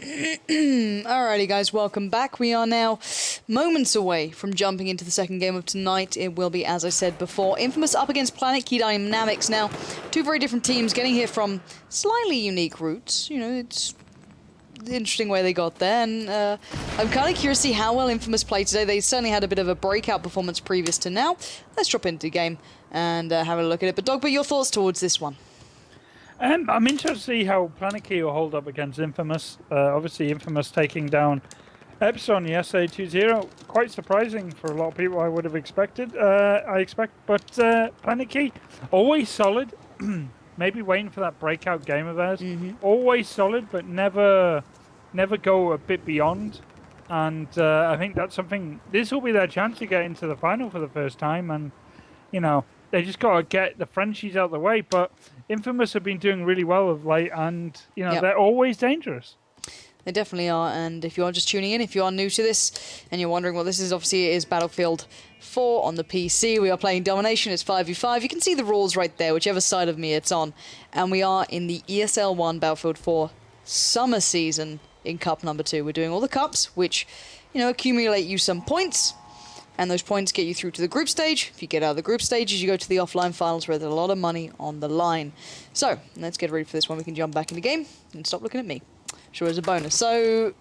Alrighty guys, welcome back. We are now moments away from jumping into the second game of tonight. It will be, as I said before, InFamouS up against Planetkey Dynamics. Now, two very different teams getting here from slightly unique routes. You know, it's the interesting way they got there, and I'm kind of curious to see how well InFamouS played today. They certainly had a bit of a breakout performance previous to now. Let's drop into the game and have a look at it. But Dog, your thoughts towards this one? I'm interested to see how Planetkey will hold up against InFamouS. Obviously, InFamouS taking down Epson yesterday 2-0. Quite surprising for a lot of people, I would have expected. But Planetkey, always solid. Maybe waiting for that breakout game of theirs. Always solid, but never go a bit beyond. And I think that's something. This will be their chance to get into the final for the first time. And, you know, they just got to get the Frenchies out of the way. But InFamouS have been doing really well of late, and you know they're always dangerous. They definitely are. And if you are just tuning in, if you are new to this and you're wondering what this is, obviously it is Battlefield 4 on the PC. We are playing Domination. It's 5v5. You can see the rules right there, whichever side of me it's on. And we are in the ESL 1 Battlefield 4 summer season in Cup number 2. We're doing all the cups, which, you know, accumulate you some points. And those points get you through to the group stage. If you get out of the group stages, you go to the offline finals where there's a lot of money on the line. So, let's get ready for this one. We can jump back in the game and stop looking at me. Sure is a bonus. So,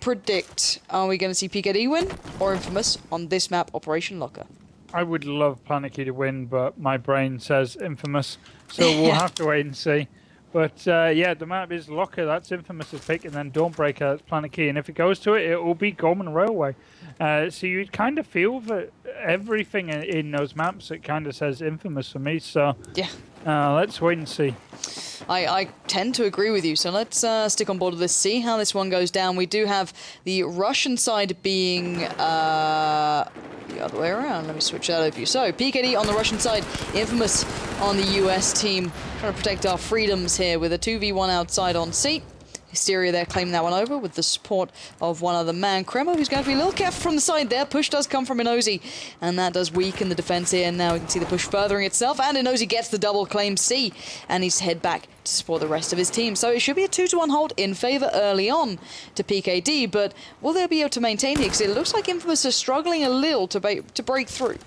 predict, are we going to see PKD win or InFamouS on this map, Operation Locker? I would love Planetkey to win, but my brain says InFamouS. So we'll have to wait and see. But yeah, the map is Locker. That's InFamouS's pick, and then Dawnbreaker, that's Planetkey. And if it goes to it, it will be Golmud Railway. So you'd kind of feel that everything in those maps, it kind of says InFamouS for me. So yeah, let's wait and see. I tend to agree with you, so let's stick on board with this, see how this one goes down. We do have the Russian side being the other way around. Let me switch that over for you. So, PKD on the Russian side, InFamouS on the US team, trying to protect our freedoms here with a 2v1 outside on C. Hysteria there claiming that one over with the support of one other man, Kremo, who's going to be a little careful from the side there. Push does come from Inozi, and that does weaken the defense here. And now we can see the push furthering itself, and Inozi gets the double claim C, and he's head back to support the rest of his team. So it should be a 2-1 hold in favor early on to PKD, but will they be able to maintain it? Because it looks like InFamouS are struggling a little to break through.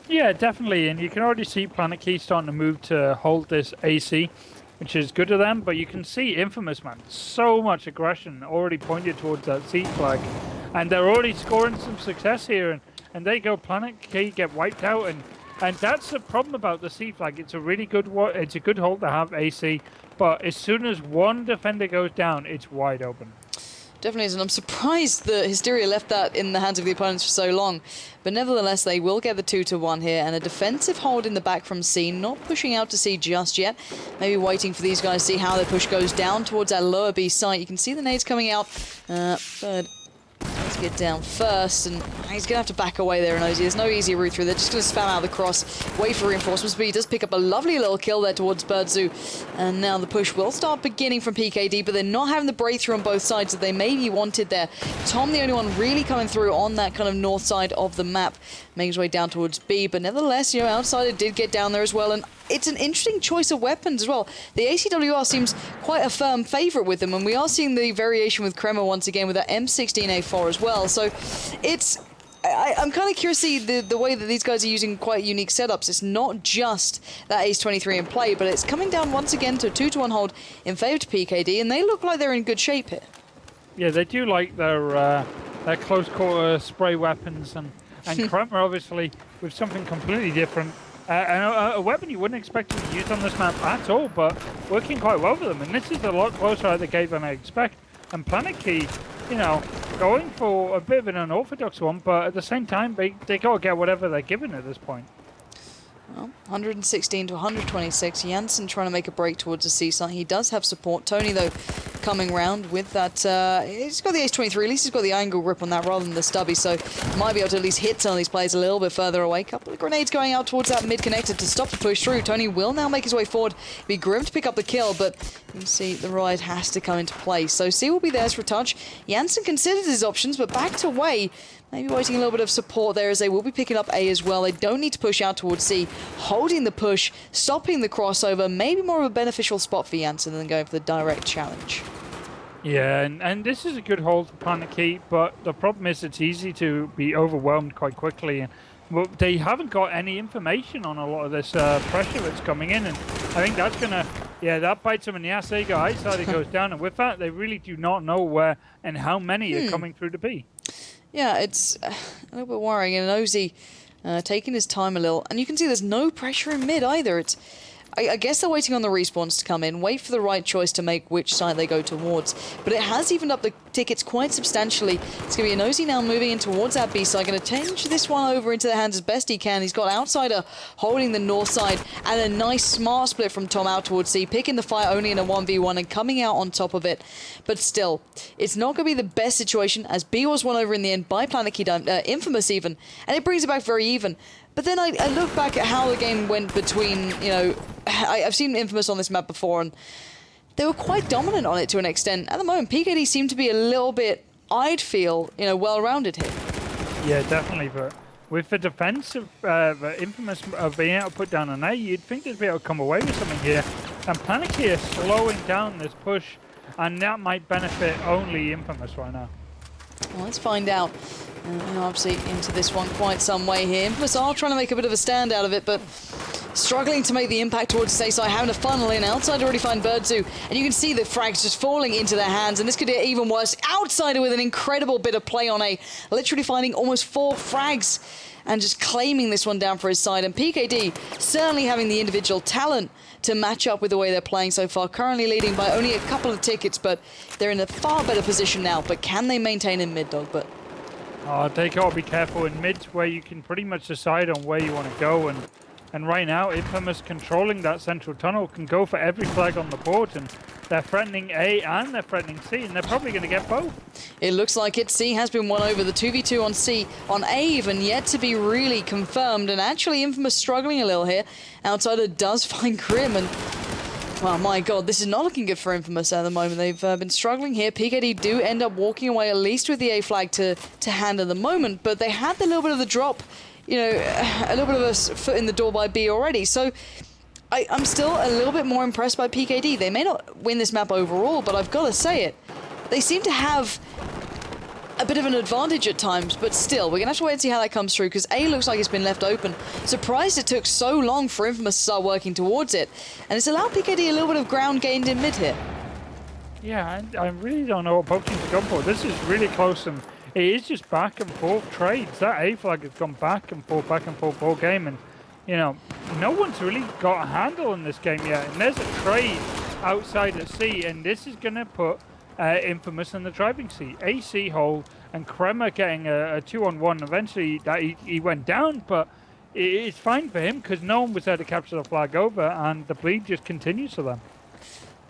Yeah, definitely, and you can already see Planetkey starting to move to hold this AC, which is good to them, but you can see InFamouS, man, so much aggression already pointed towards that C flag, and they're already scoring some success here, and they go Planetkey get wiped out, and that's the problem about the C flag. It's a really good it's a good hold to have AC, but as soon as one defender goes down, it's wide open. Definitely is, and I'm surprised that Hysteria left that in the hands of the opponents for so long. But nevertheless, they will get the 2-1 here, and a defensive hold in the back from C, not pushing out to C just yet. Maybe waiting for these guys to see how their push goes down towards that lower B site. You can see the nades coming out, but let's get down first, and he's going to have to back away there, Inozi. There's no easy route through. They're just going to spam out the cross, wait for reinforcements, but he does pick up a lovely little kill there towards Birdzu. And now the push will start beginning from PKD, but they're not having the breakthrough on both sides that they maybe wanted there. Tom, the only one really coming through on that kind of north side of the map, making his way down towards B, but nevertheless, you know, Outsider did get down there as well, and it's an interesting choice of weapons as well. The ACWR seems quite a firm favourite with them, and we are seeing the variation with Kremo once again with that M16A4 as well. So it's I'm kind of curious to see the way that these guys are using quite unique setups. It's not just that Ace 23 in play, but it's coming down once again to a 2-1 hold in favour to PKD, and they look like they're in good shape here. Yeah, they do like their close quarter spray weapons, and Kremmer obviously with something completely different. A weapon you wouldn't expect to be used on this map at all, but working quite well for them. And this is a lot closer at the gate than I expect. And Planetkey, you know, going for a bit of an unorthodox one, but at the same time, they got to get whatever they're given at this point. Well, 116 to 126. Janssen trying to make a break towards the C site. He does have support. Tony, though, coming round with that. He's got the Ace 23. At least he's got the angle grip on that rather than the stubby, so might be able to at least hit some of these players a little bit further away. Couple of grenades going out towards that mid connector to stop the push through. Tony will now make his way forward. Be grim to pick up the kill, but you can see the ride has to come into play. So C will be theirs for a touch. Janssen considers his options, but backed away. Maybe waiting a little bit of support there as they will be picking up A as well. They don't need to push out towards C. Holding the push, stopping the crossover, maybe more of a beneficial spot for Janssen than going for the direct challenge. Yeah, and this is a good hold for Planetkey, but the problem is it's easy to be overwhelmed quite quickly. And well, they haven't got any information on a lot of this pressure that's coming in, and I think that's gonna, yeah, that bites them in the ass. They go outside, it goes down, and with that, they really do not know where and how many are coming through the B. Yeah, it's a little bit worrying, and Nosy taking his time a little, and you can see there's no pressure in mid either. It's I guess they're waiting on the respawns to come in, wait for the right choice to make which side they go towards. But it has evened up the tickets quite substantially. It's going to be a Nosy now moving in towards that B side. Going to change this one over into the hands as best he can. He's got Outsider holding the north side, and a nice smart split from Tom out towards C, picking the fight only in a 1v1 and coming out on top of it. But still, it's not going to be the best situation, as B was won over in the end by Planetkey, InFamouS even, and it brings it back very even. But then I look back at how the game went between, you know, I've seen InFamouS on this map before, and they were quite dominant on it to an extent. At the moment, PKD seemed to be a little bit, I'd feel, you know, well-rounded here. Yeah, definitely, but with the defense of InFamouS being able to put down an A, you'd think they'd be able to come away with something here. And Planetkey is slowing down this push, and that might benefit only InFamouS right now. Well, let's find out. Obviously into this one quite some way here. InFamouS are trying to make a bit of a stand out of it, but struggling to make the impact towards the A side, having to funnel in. Outside already find Birdzu, and you can see the frags just falling into their hands, and this could get even worse. Outsider with an incredible bit of play on A, literally finding almost 4 frags and just claiming this one down for his side. And PKD certainly having the individual talent to match up with the way they're playing so far. Currently leading by only a couple of tickets, but they're in a far better position now. But can they maintain in mid, Dog? But they got to be careful in mid, where you can pretty much decide on where you want to go, and right now InFamouS controlling that central tunnel can go for every flag on the board, and they're threatening A and they're threatening C, and they're probably going to get both. It looks like it. C has been won over. The 2v2 on C, on A even, yet to be really confirmed, and actually InFamouS struggling a little here. Outsider does find Grim, and well, my god, this is not looking good for InFamouS at the moment. They've been struggling here. PKD do end up walking away at least with the A flag to hand at the moment, but they had the little bit of the drop, you know, a little bit of a foot in the door by B already. So I'm still a little bit more impressed by PKD. They may not win this map overall, but I've got to say it. They seem to have a bit of an advantage at times, but still, we're going to have to wait and see how that comes through, because A looks like it's been left open. Surprised it took so long for InFamouS to start working towards it, and it's allowed PKD a little bit of ground gained in mid here. Yeah, I really don't know what poaching to go for. This is really close, and it is just back and forth trades. That A flag has gone back and forth all game, and you know, no one's really got a handle on this game yet. And there's a trade outside at C, and this is going to put InFamouS in the driving seat. AC hole, and Kremer getting a 2-on-1. Eventually, that he went down, but it's fine for him because no one was there to capture the flag over, and the bleed just continues for them.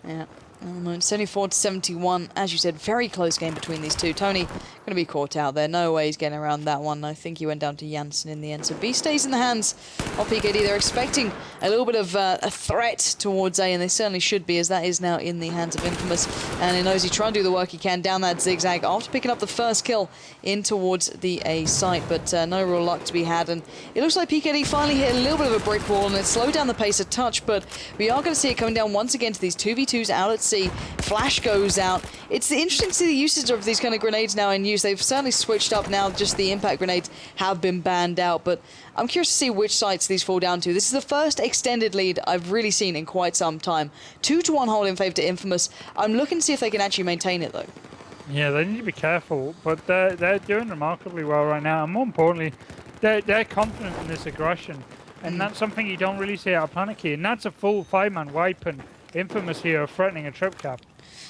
Yeah. 74-71, as you said, very close game between these two. Tony going to be caught out there. No way he's getting around that one. I think he went down to Janssen in the end. So B stays in the hands of PKD. They're expecting a little bit of a threat towards A, and they certainly should be, as that is now in the hands of InFamouS. And Inozy trying to do the work he can down that zigzag after picking up the first kill in towards the A site, but no real luck to be had. And it looks like PKD finally hit a little bit of a brick wall, and it slowed down the pace a touch, but we are going to see it coming down once again to these 2v2s out at C. Flash goes out. It's interesting to see the usage of these kind of grenades now in use. They've certainly switched up now. Just the impact grenades have been banned out, but I'm curious to see which sites these fall down to. This is the first extended lead I've really seen in quite some time. 2-1 hold in favour to InFamouS. I'm looking to see if they can actually maintain it, though. Yeah, they need to be careful, but they're doing remarkably well right now, and more importantly, they're confident in this aggression, and that's something you don't really see out of Planetkey, and that's a full 5-man wipe, and InFamouS here threatening a trip cap.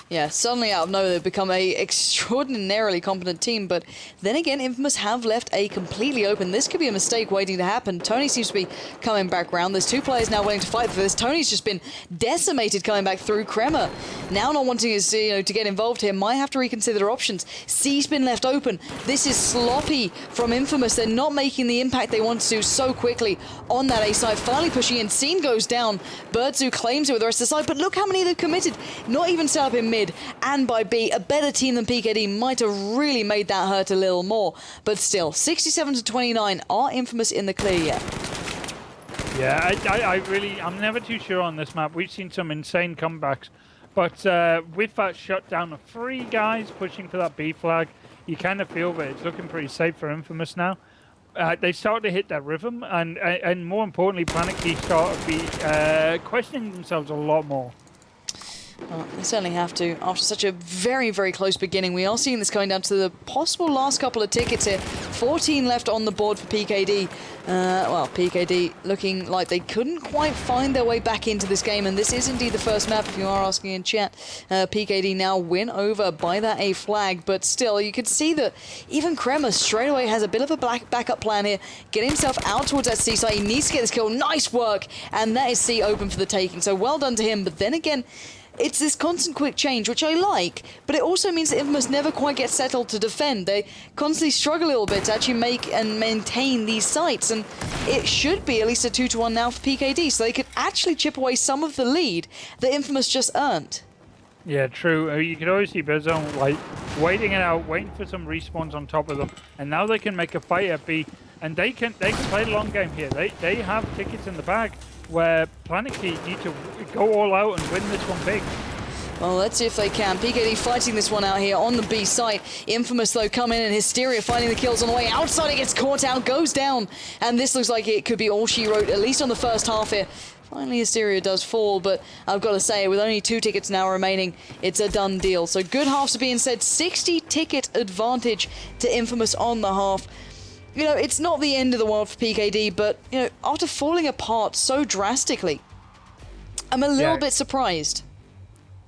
Yeah, suddenly out of nowhere they've become a extraordinarily competent team, but then again InFamouS have left A completely open. This could be a mistake waiting to happen. Tony seems to be coming back round. There's 2 players now willing to fight for this. Tony's just been decimated coming back through. Kremer now not wanting his, to get involved here, might have to reconsider their options. C's been left open. This is sloppy from InFamouS. They're not making the impact they want to so quickly on that A side. Finally pushing in. Scene goes down. Birdzu claims it with the rest of the side, but look how many they've committed. Not even set up in mid and by B. A better team than PKD might have really made that hurt a little more, but still 67-29 are InFamouS in the clear yet. Yeah, I'm never too sure on this map. We've seen some insane comebacks, But with that shutdown of 3 guys pushing for that B flag, you kind of feel that it's looking pretty safe for InFamouS now. They start to hit their rhythm, and more importantly, Planetkey start to be questioning themselves a lot more. Well, they certainly have to. After such a very, very close beginning, we are seeing this going down to the possible last couple of tickets here. 14 left on the board for PKD. Well, PKD looking like they couldn't quite find their way back into this game, and this is indeed the first map, if you are asking in chat. PKD now win over by that A flag, but still, you could see that even Kremer straight away has a bit of a backup plan here. Get himself out towards that C site. He needs to get this kill. Nice work, and that is C open for the taking, so well done to him. But then again, it's this constant quick change, which I like, but it also means that InFamouS never quite get settled to defend. They constantly struggle a little bit to actually make and maintain these sites, and it should be at least a 2-1 now for PKD, so they could actually chip away some of the lead that InFamouS just earned. Yeah, true. You could always see Bizzone like waiting it out, waiting for some respawns on top of them, and now they can make a fight at B, and they can play the long game here. They have tickets in the bag where Planetkey need to go all out and win this one big. Well, let's see if they can. PKD fighting this one out here on the B site. InFamouS, though, come in and Hysteria finding the kills on the way. Outside, it gets caught out, goes down. And this looks like it could be all she wrote, at least on the first half here. Finally, Hysteria does fall, but I've got to say, with only 2 tickets now remaining, it's a done deal. So good halves are being said. 60 ticket advantage to InFamouS on the half. You know, it's not the end of the world for PKD, but, you know, after falling apart so drastically, I'm a little bit surprised.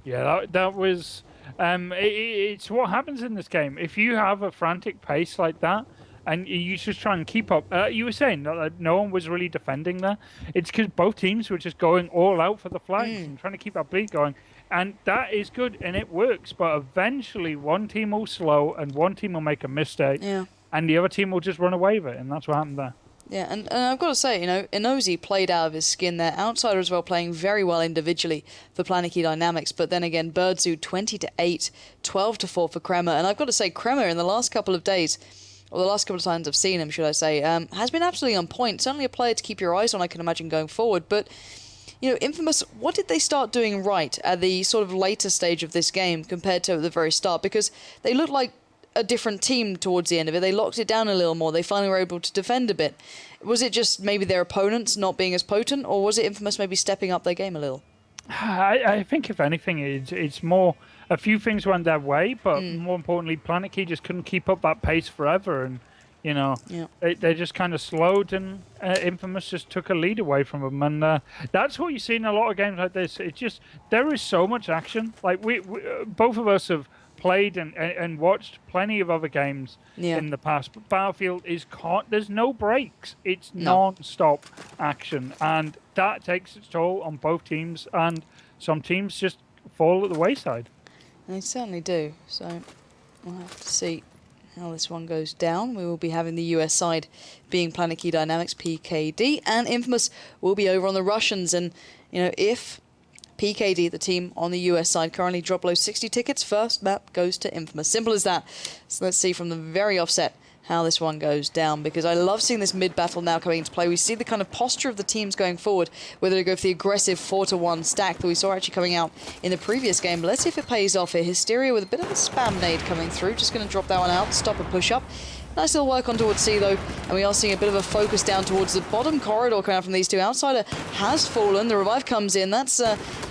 Yeah, that was... it's what happens in this game. If you have a frantic pace like that, and you just try and keep up... you were saying that no one was really defending there. It's because both teams were just going all out for the flags and trying to keep that bleed going. And that is good, and it works. But eventually, one team will slow, and one team will make a mistake. Yeah. And the other team will just run away with it, and that's what happened there. Yeah, and I've got to say, you know, Inozi played out of his skin there. Outsider as well, playing very well individually for Planetkey Dynamics. But then again, Birdzu 20-8, 12-4 for Kremer. And I've got to say, Kremer in the last couple of days, or the last couple of times I've seen him, should I say, has been absolutely on point. Certainly a player to keep your eyes on, I can imagine, going forward. But, you know, InFamouS, what did they start doing right at the sort of later stage of this game compared to at the very start? Because they looked like a different team towards the end of it. They locked it down a little more. They finally were able to defend a bit. Was it just maybe their opponents not being as potent, or was it InFamouS maybe stepping up their game a little? I think if anything, it's more a few things went their way, but more importantly, Planetkey just couldn't keep up that pace forever, and you know, they just kind of slowed, and InFamouS just took a lead away from them, and that's what you see in a lot of games like this. It's just there is so much action. Like we both of us have played and watched plenty of other games in the past, but Battlefield is there's no breaks. It's non-stop action, and that takes its toll on both teams, and some teams just fall at the wayside. They certainly do, so we'll have to see how this one goes down. We will be having the US side being Planetkey Dynamics, PKD, and InFamouS will be over on the Russians, and you know, if PKD, the team on the US side, currently drop below 60 tickets, first map goes to InFamouS. Simple as that. So let's see from the very offset how this one goes down, because I love seeing this mid-battle now coming into play. We see the kind of posture of the teams going forward, whether they go for the aggressive 4-1 stack that we saw actually coming out in the previous game. But let's see if it pays off here. Hysteria with a bit of a spam nade coming through. Just going to drop that one out, stop a push-up. Nice little work on towards C, though, and we are seeing a bit of a focus down towards the bottom corridor coming out from these two. Outsider has fallen. The revive comes in. That's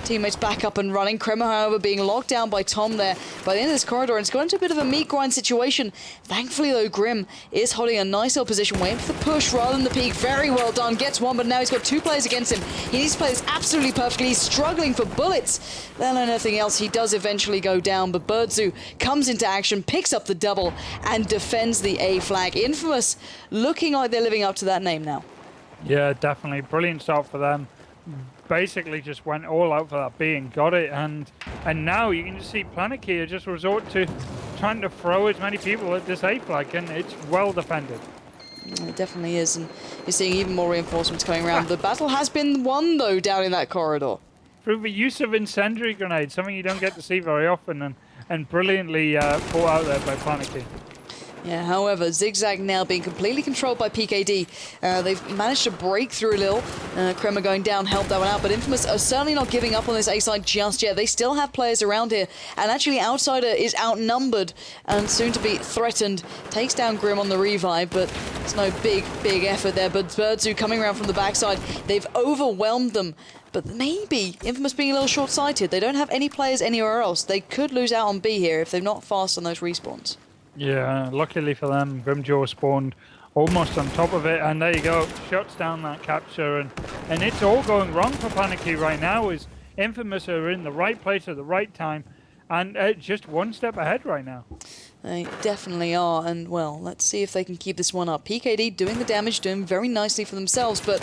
teammates back up and running. Kremer, however, being locked down by Tom there by the end of this corridor, and it's gone into a bit of a meat grind situation. Thankfully, though, Grim is holding a nice little position, waiting for the push rather than the peek. Very well done. Gets one, but now he's got 2 players against him. He needs to play this absolutely perfectly. He's struggling for bullets. Then anything else, he does eventually go down, but Birdzu comes into action, picks up the double, and defends the A flag. InFamouS looking like they're living up to that name now. Yeah, definitely. Brilliant start for them. Basically just went all out for that B and got it, and now you can just see Planetkey just resort to trying to throw as many people at this A flag, and it's well defended. It definitely is, and you're seeing even more reinforcements coming around. The battle has been won, though, down in that corridor. Through the use of incendiary grenades, something you don't get to see very often, and brilliantly fought out there by Planetkey. Yeah, however, Zigzag now being completely controlled by PKD. They've managed to break through a little. Kremer going down, helped that one out, but InFamouS are certainly not giving up on this A side just yet. They still have players around here, and actually Outsider is outnumbered and soon to be threatened. Takes down Grim on the revive, but it's no big effort there. But Birdzu coming around from the backside, they've overwhelmed them. But maybe InFamouS being a little short-sighted. They don't have any players anywhere else. They could lose out on B here if they're not fast on those respawns. Yeah, luckily for them, Grimjaw spawned almost on top of it, and there you go, shuts down that capture, and it's all going wrong for Planetkey right now. Is InFamouS are in the right place at the right time, and just one step ahead right now. They definitely are, and well, let's see if they can keep this one up. PKD doing the damage, doing very nicely for themselves, but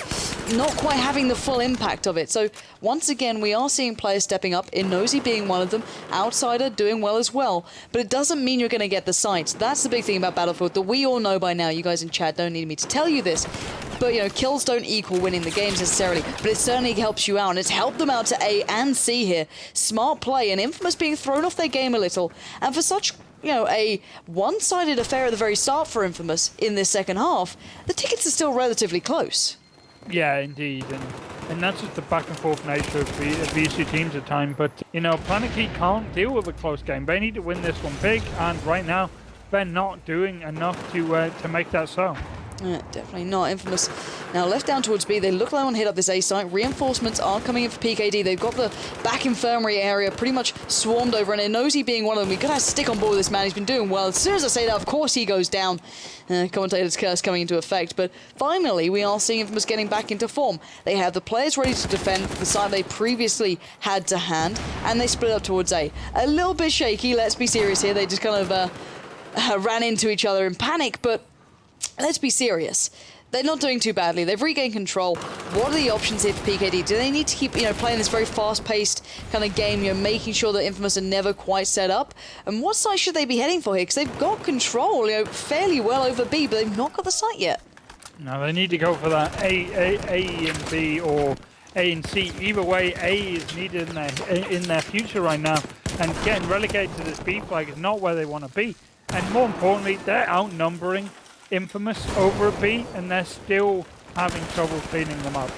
not quite having the full impact of it. So once again, we are seeing players stepping up, Nosy being one of them, Outsider doing well as well, but it doesn't mean you're going to get the sights. That's the big thing about Battlefield that we all know by now. You guys in chat don't need me to tell you this. But, you know, kills don't equal winning the games necessarily, but it certainly helps you out, and it's helped them out to A and C here. Smart play, and InFamouS being thrown off their game a little, and for such, you know, a one-sided affair at the very start for InFamouS in this second half, the tickets are still relatively close. Yeah, indeed, and that's just the back and forth nature of these two teams at times. But, you know, Planetkey can't deal with a close game. They need to win this one big, and right now, they're not doing enough to make that so. Yeah, definitely not. InFamouS now left down towards B. They look like they want to hit up this A site. Reinforcements are coming in for PKD. They've got the back infirmary area pretty much swarmed over, and Nosy being one of them. We've got to stick on board with this man. He's been doing well. As soon as I say that, of course he goes down. Commentator's curse coming into effect. But finally, we are seeing InFamouS getting back into form. They have the players ready to defend the side they previously had to hand, and they split up towards A. A little bit shaky, let's be serious here. They just kind of ran into each other in panic, but let's be serious. They're not doing too badly. They've regained control. What are the options here for PKD? Do they need to keep, you know, playing this very fast-paced kind of game, you know, making sure that InFamouS are never quite set up? And what site should they be heading for here? Because they've got control, you know, fairly well over B, but they've not got the site yet. No, they need to go for that A and B, or A and C. Either way, A is needed in their future right now, and getting relegated to this B flag is not where they want to be. And more importantly, they're outnumbering InFamouS over a B, and they're still having trouble cleaning them up.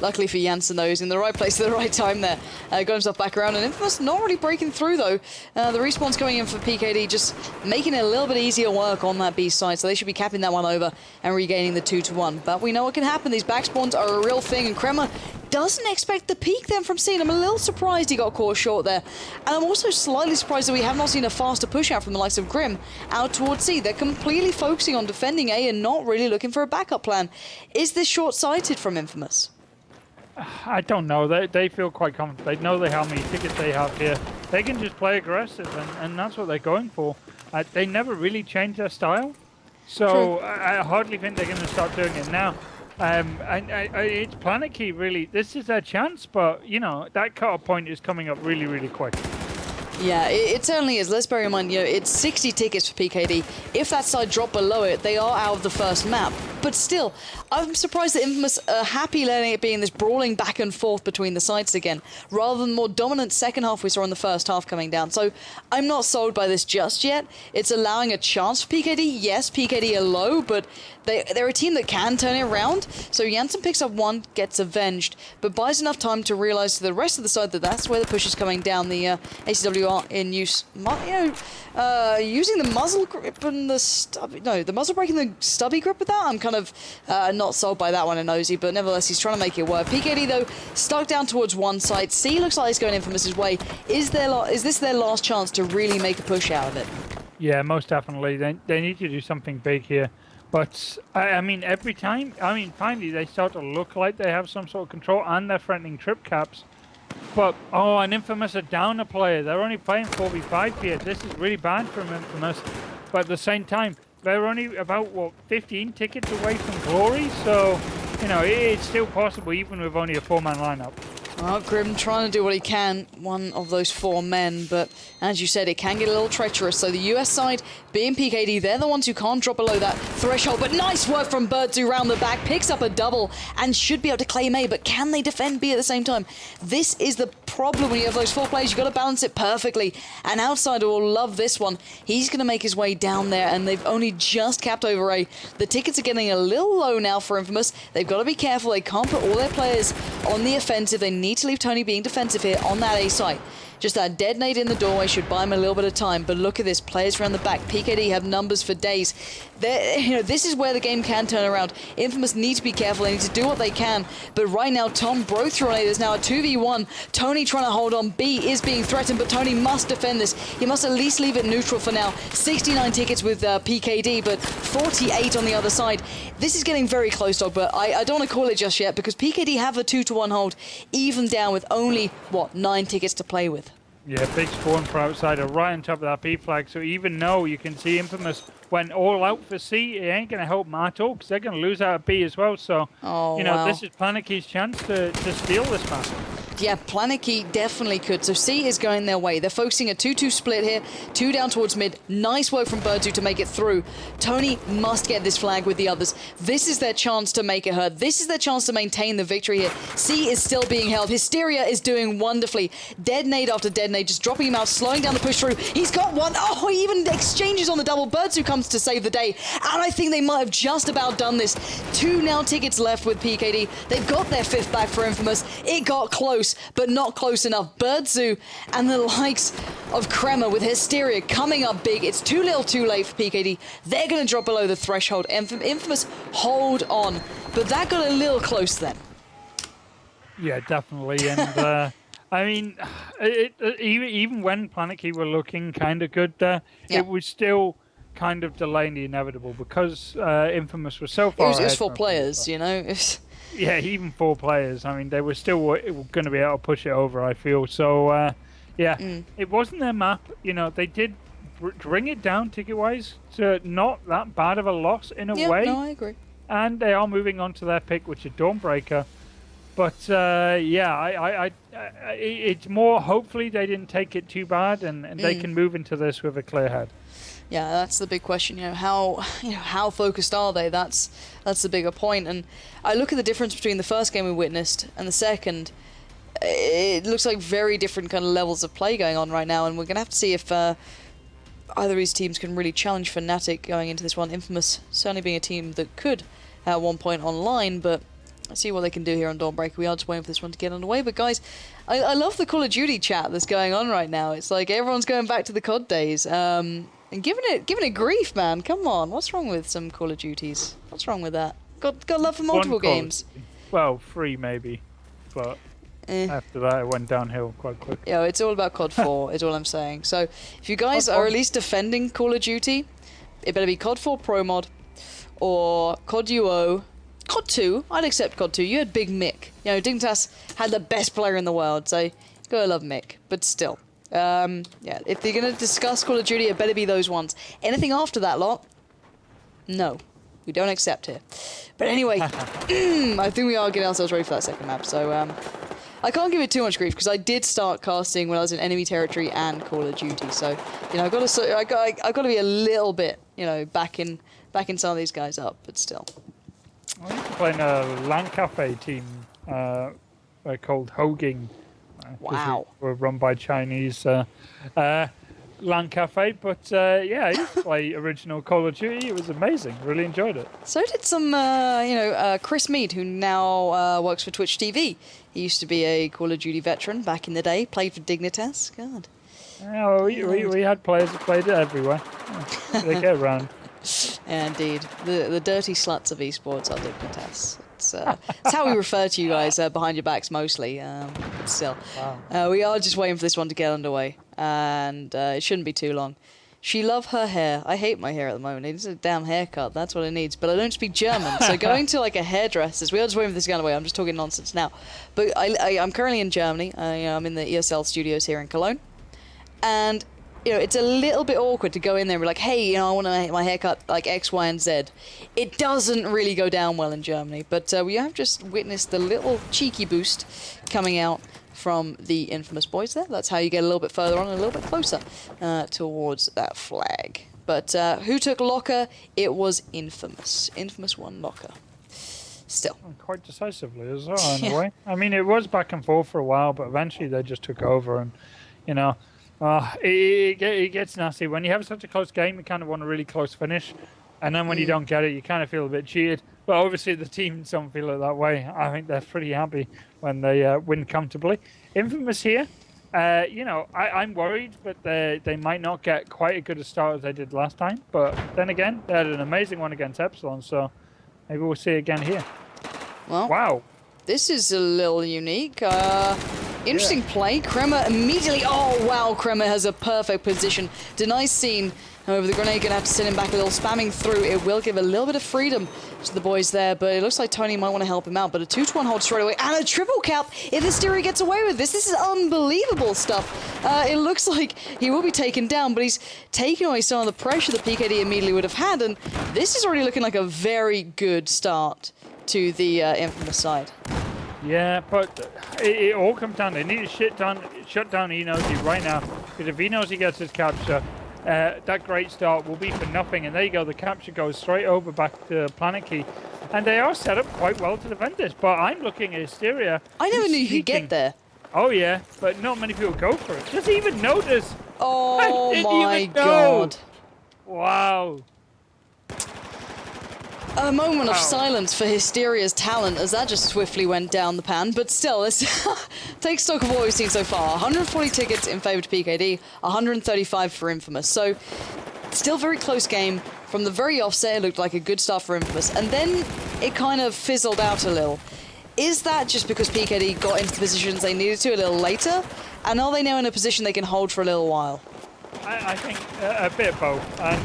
Luckily for Janssen, though, he's in the right place at the right time there. Got himself back around, and InFamouS not really breaking through, though. The respawn's coming in for PKD, just making it a little bit easier work on that B side, so they should be capping that one over and regaining the 2-1. But we know what can happen. These backspawns are a real thing, and Kremer doesn't expect the peak then from C. I'm a little surprised he got caught short there. And I'm also slightly surprised that we have not seen a faster push out from the likes of Grim out towards C. They're completely focusing on defending A and not really looking for a backup plan. Is this short-sighted from InFamouS? I don't know. They feel quite confident. They know how many tickets they have here. They can just play aggressive, and that's what they're going for. They never really change their style. So I hardly think they're going to start doing it now. And it's Planetkey, really. This is their chance, but, you know, that cut-off point is coming up really, really quick. Yeah, it certainly is. Let's bear in mind, you know, it's 60 tickets for PKD. If that side drop below it, they are out of the first map. But still, I'm surprised that InFamouS are happy letting it be in this brawling back and forth between the sides again, rather than the more dominant second half we saw in the first half coming down. So I'm not sold by this just yet. It's allowing a chance for PKD. Yes, PKD are low, but they're a team that can turn it around. So Janssen picks up one, gets avenged, but buys enough time to realize to the rest of the side that that's where the push is coming down. The ACW are in use, you know, using the muzzle grip and the stubby, no, the muzzle breaking the stubby grip with that. I'm kind of not sold by that one in Nosy, but nevertheless he's trying to make it work. PKD though stuck down towards one side. C looks like he's going InFamouS's way. Is this their last chance to really make a push out of it? Yeah, most definitely. They need to do something big here. But, I mean, every time, finally they start to look like they have some sort of control, and they're threatening trip caps. But, oh, and InFamouS are down a player. They're only playing 4v5 here. This is really bad from InFamouS. But at the same time, they're only about, 15 tickets away from glory. So, you know, it's still possible even with only a 4-man lineup. Oh, Grim trying to do what he can, one of those 4 men, but as you said, it can get a little treacherous. So the US side, being PKD, they're the ones who can't drop below that threshold, but nice work from Birdzu round the back, picks up a double, and should be able to claim A, but can they defend B at the same time? This is the problem when you have those 4 players, you've got to balance it perfectly, and Outsider will love this one. He's going to make his way down there, and they've only just capped over A. The tickets are getting a little low now for InFamouS. They've got to be careful, they can't put all their players on the offensive, they need to leave Tony being defensive here on that A site. Just that dead nade in the doorway should buy him a little bit of time, but look at this, players around the back. PKD have numbers for days. This is where the game can turn around. InFamouS need to be careful, they need to do what they can, but right now Tom broke through on A, there's now a 2v1. Tony trying to hold on, B is being threatened, but Tony must defend this. He must at least leave it neutral for now. 69 tickets with PKD, but 48 on the other side. This is getting very close, dog, but I don't want to call it just yet, because PKD have a 2-1 hold, even down with only, 9 tickets to play with. Yeah, big spawn for Outsider right on top of that B flag. So even though you can see InFamouS went all out for C, it ain't going to help Marto because they're going to lose out of B as well. So, this is Planetkey's chance to steal this map. Yeah, Planetkey definitely could. So C is going their way. They're focusing a 2-2 split here. 2 down towards mid. Nice work from Birdzu to make it through. Tony must get this flag with the others. This is their chance to make it hurt. This is their chance to maintain the victory here. C is still being held. Hysteria is doing wonderfully. Dead nade after dead nade, just dropping him out, slowing down the push through. He's got one. Oh, he even exchanges on the double. Birdzu comes to save the day. And I think they might have just about done this. 2 now tickets left with PKD. They've got their 5th back for InFamouS. It got close, but not close enough. Birdzu and the likes of Kremer with Hysteria coming up big. It's too little too late for PKD. They're going to drop below the threshold. InFamouS hold on, but that got a little close then. Yeah, definitely. And I mean, even when Planetkey were looking kind of good there, it was still kind of delaying the inevitable because InFamouS was so far It was ahead 4 players, you know. Yeah, even 4 players. I mean, they were still going to be able to push it over, I feel. So, it wasn't their map. You know, they did bring it down ticket-wise to not that bad of a loss in a way. No, I agree. And they are moving on to their pick, which is Dawnbreaker. But, it's more hopefully they didn't take it too bad and they can move into this with a clear head. Yeah, that's the big question. How focused are they? That's the bigger point. And I look at the difference between the first game we witnessed and the second. It looks like very different kind of levels of play going on right now, and we're gonna have to see if either of these teams can really challenge Fnatic going into this one. InFamouS certainly being a team that could at one point online, but let's see what they can do here on Dawnbreaker. We are just waiting for this one to get underway. But guys, I love the Call of Duty chat that's going on right now. It's like everyone's going back to the COD days. And giving it grief, man. Come on, what's wrong with some Call of Duties? What's wrong with that? Got love for multiple games. Well, 3 maybe, but after that it went downhill quite quick. Yeah, it's all about COD 4 is all I'm saying. So if you guys are at least defending Call of Duty, it better be COD 4 Pro Mod or COD UO. COD 2, I'd accept COD 2. You had Big Mick. Dignitas had the best player in the world, so gotta love Mick, but still. If they're going to discuss Call of Duty, it better be those ones. Anything after that lot, no, we don't accept here. But anyway, I think we are getting ourselves ready for that second map. So I can't give it too much grief because I did start casting when I was in enemy territory and Call of Duty. So I've got to be a little bit backing some of these guys up, but still. I used to play in a LAN cafe team called Hoging. Wow. We were run by Chinese LAN cafe, but I used to play original Call of Duty. It was amazing. Really enjoyed it. So did some, Chris Mead, who now works for Twitch TV. He used to be a Call of Duty veteran back in the day. Played for Dignitas. God. Yeah, well, we had players who played it everywhere. Yeah, they get around. Yeah, indeed. The dirty sluts of esports are Dignitas. It's how we refer to you guys behind your backs mostly. Still, we are just waiting for this one to get underway, and it shouldn't be too long. She love her hair. I hate my hair at the moment. It needs a damn haircut. That's what it needs. But I don't speak German, so going to like a hairdresser's. We are just waiting for this to get underway. I'm just talking nonsense now. But I'm currently in Germany. I'm in the ESL studios here in Cologne, and it's a little bit awkward to go in there and be like, hey, I want to make my haircut like X, Y, and Z. It doesn't really go down well in Germany, but we have just witnessed the little cheeky boost coming out from the InFamouS boys there. That's how you get a little bit further on and a little bit closer towards that flag. But who took Locker? It was InFamouS. InFamouS won Locker. Still. Quite decisively as well, in a way. I mean, it was back and forth for a while, but eventually they just took over. And, it gets nasty. When you have such a close game, you kind of want a really close finish. And then when you don't get it, you kind of feel a bit cheated. But obviously the teams don't feel it that way. I think they're pretty happy when they win comfortably. InFamouS here, I'm worried, but they might not get quite as good a start as they did last time. But then again, they had an amazing one against Epsilon, so maybe we'll see it again here. Well, wow. This is a little unique. Interesting play. Kremer immediately. Oh, wow. Kremer has a perfect position. Denies scene. However, the grenade going to have to send him back a little, spamming through. It will give a little bit of freedom to the boys there, but it looks like Tony might want to help him out. But a 2-1 hold straight away, and a triple cap if Hysteria gets away with this. This is unbelievable stuff. It looks like he will be taken down, but he's taken away some of the pressure that PKD immediately would have had, and this is already looking like a very good start to the InFamouS side. Yeah, but it all comes down. They need to shut down Enozy right now, because if Enozy gets his capture, that great start will be for nothing. And there you go, the capture goes straight over back to Planetkey. And they are set up quite well to defend this, but I'm looking at Hysteria. I never knew you could get there. Oh yeah, but not many people go for it. Just even notice. Oh my god. Wow. A moment of silence for Hysteria's talent as that just swiftly went down the pan, but still, let's take stock of what we've seen so far. 140 tickets in favor to PKD, 135 for InFamouS. So, still very close game. From the very offset, it looked like a good start for InFamouS, and then it kind of fizzled out a little. Is that just because PKD got into the positions they needed to a little later? And are they now in a position they can hold for a little while? I think a bit of both. And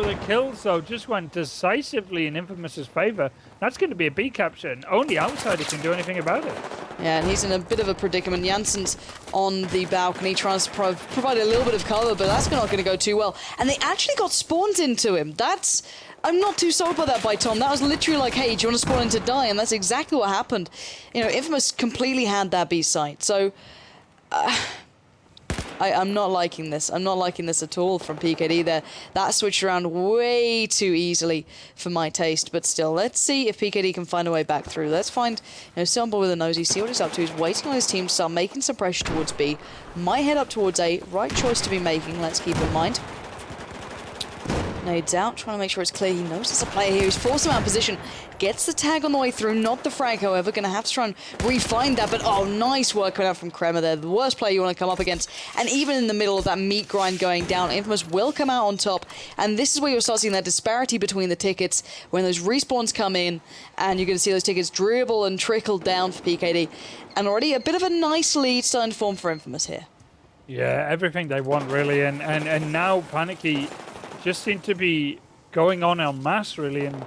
the kills though just went decisively in InFamouS's favor. That's going to be a B capture, and only Outsider can do anything about it. Yeah, and he's in a bit of a predicament. Jansen's on the balcony trying to provide a little bit of cover, but that's not going to go too well. And they actually got spawns into him. I'm not too sold by that by Tom. That was literally like, hey, do you want to spawn in to die? And that's exactly what happened. InFamouS completely had that B site. So, I'm not liking this. I'm not liking this at all from PKD there. That switched around way too easily for my taste, but still, let's see if PKD can find a way back through. Let's find, still on board with a nosy, see what he's up to. He's waiting on his team to start making some pressure towards B. Might head up towards A. Right choice to be making, let's keep in mind. Nades out, trying to make sure it's clear. He knows there's a player here. He's forced him out of position. Gets the tag on the way through, not the frag, however. Going to have to try and re-find that, but nice work coming out from Kremer there. The worst player you want to come up against. And even in the middle of that meat grind going down, InFamouS will come out on top. And this is where you'll start seeing that disparity between the tickets when those respawns come in, and you're going to see those tickets dribble and trickle down for PKD. And already a bit of a nice lead starting to form for InFamouS here. Yeah, everything they want, really. And now Planetkey just seem to be going on en masse, really, and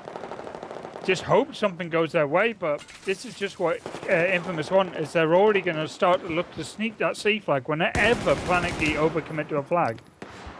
just hope something goes their way. But this is just what InFamouS want, is they're already going to start to look to sneak that C flag whenever Planetkey overcommit to a flag.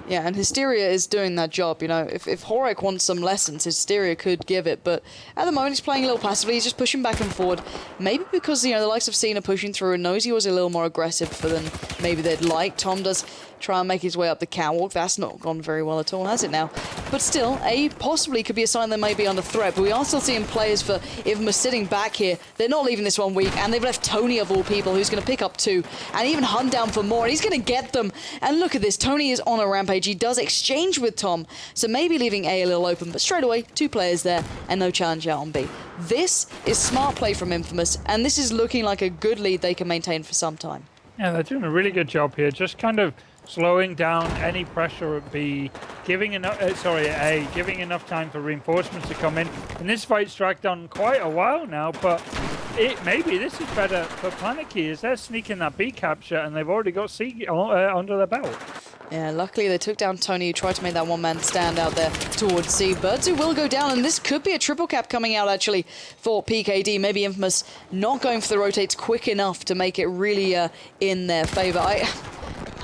Yeah, and Hysteria is doing that job, If Horek wants some lessons, Hysteria could give it, but at the moment he's playing a little passively, he's just pushing back and forward. Maybe because, the likes of Cena pushing through and Nosy was a little more aggressive for than maybe they'd like. Tom does try and make his way up the catwalk. That's not gone very well at all, has it now? But still, A possibly could be a sign they may be under threat, but we are still seeing players for InFamouS sitting back here. They're not leaving this 1 week, and they've left Tony, of all people, who's going to pick up 2, and even hunt down for more, and he's going to get them. And look at this, Tony is on a rampage. He does exchange with Tom, so maybe leaving A a little open, but straight away, 2 players there, and no challenge out on B. This is smart play from InFamouS, and this is looking like a good lead they can maintain for some time. Yeah, they're doing a really good job here, just kind of slowing down any pressure at B, giving enough enough time for reinforcements to come in. And this fight's dragged on quite a while now, but maybe this is better for Planetkey, as they're sneaking that B capture and they've already got C under their belt. Yeah, luckily they took down Tony, who tried to make that one-man stand out there towards C. Birdsu will go down, and this could be a triple cap coming out, actually, for PKD. Maybe InFamouS not going for the rotates quick enough to make it really in their favor.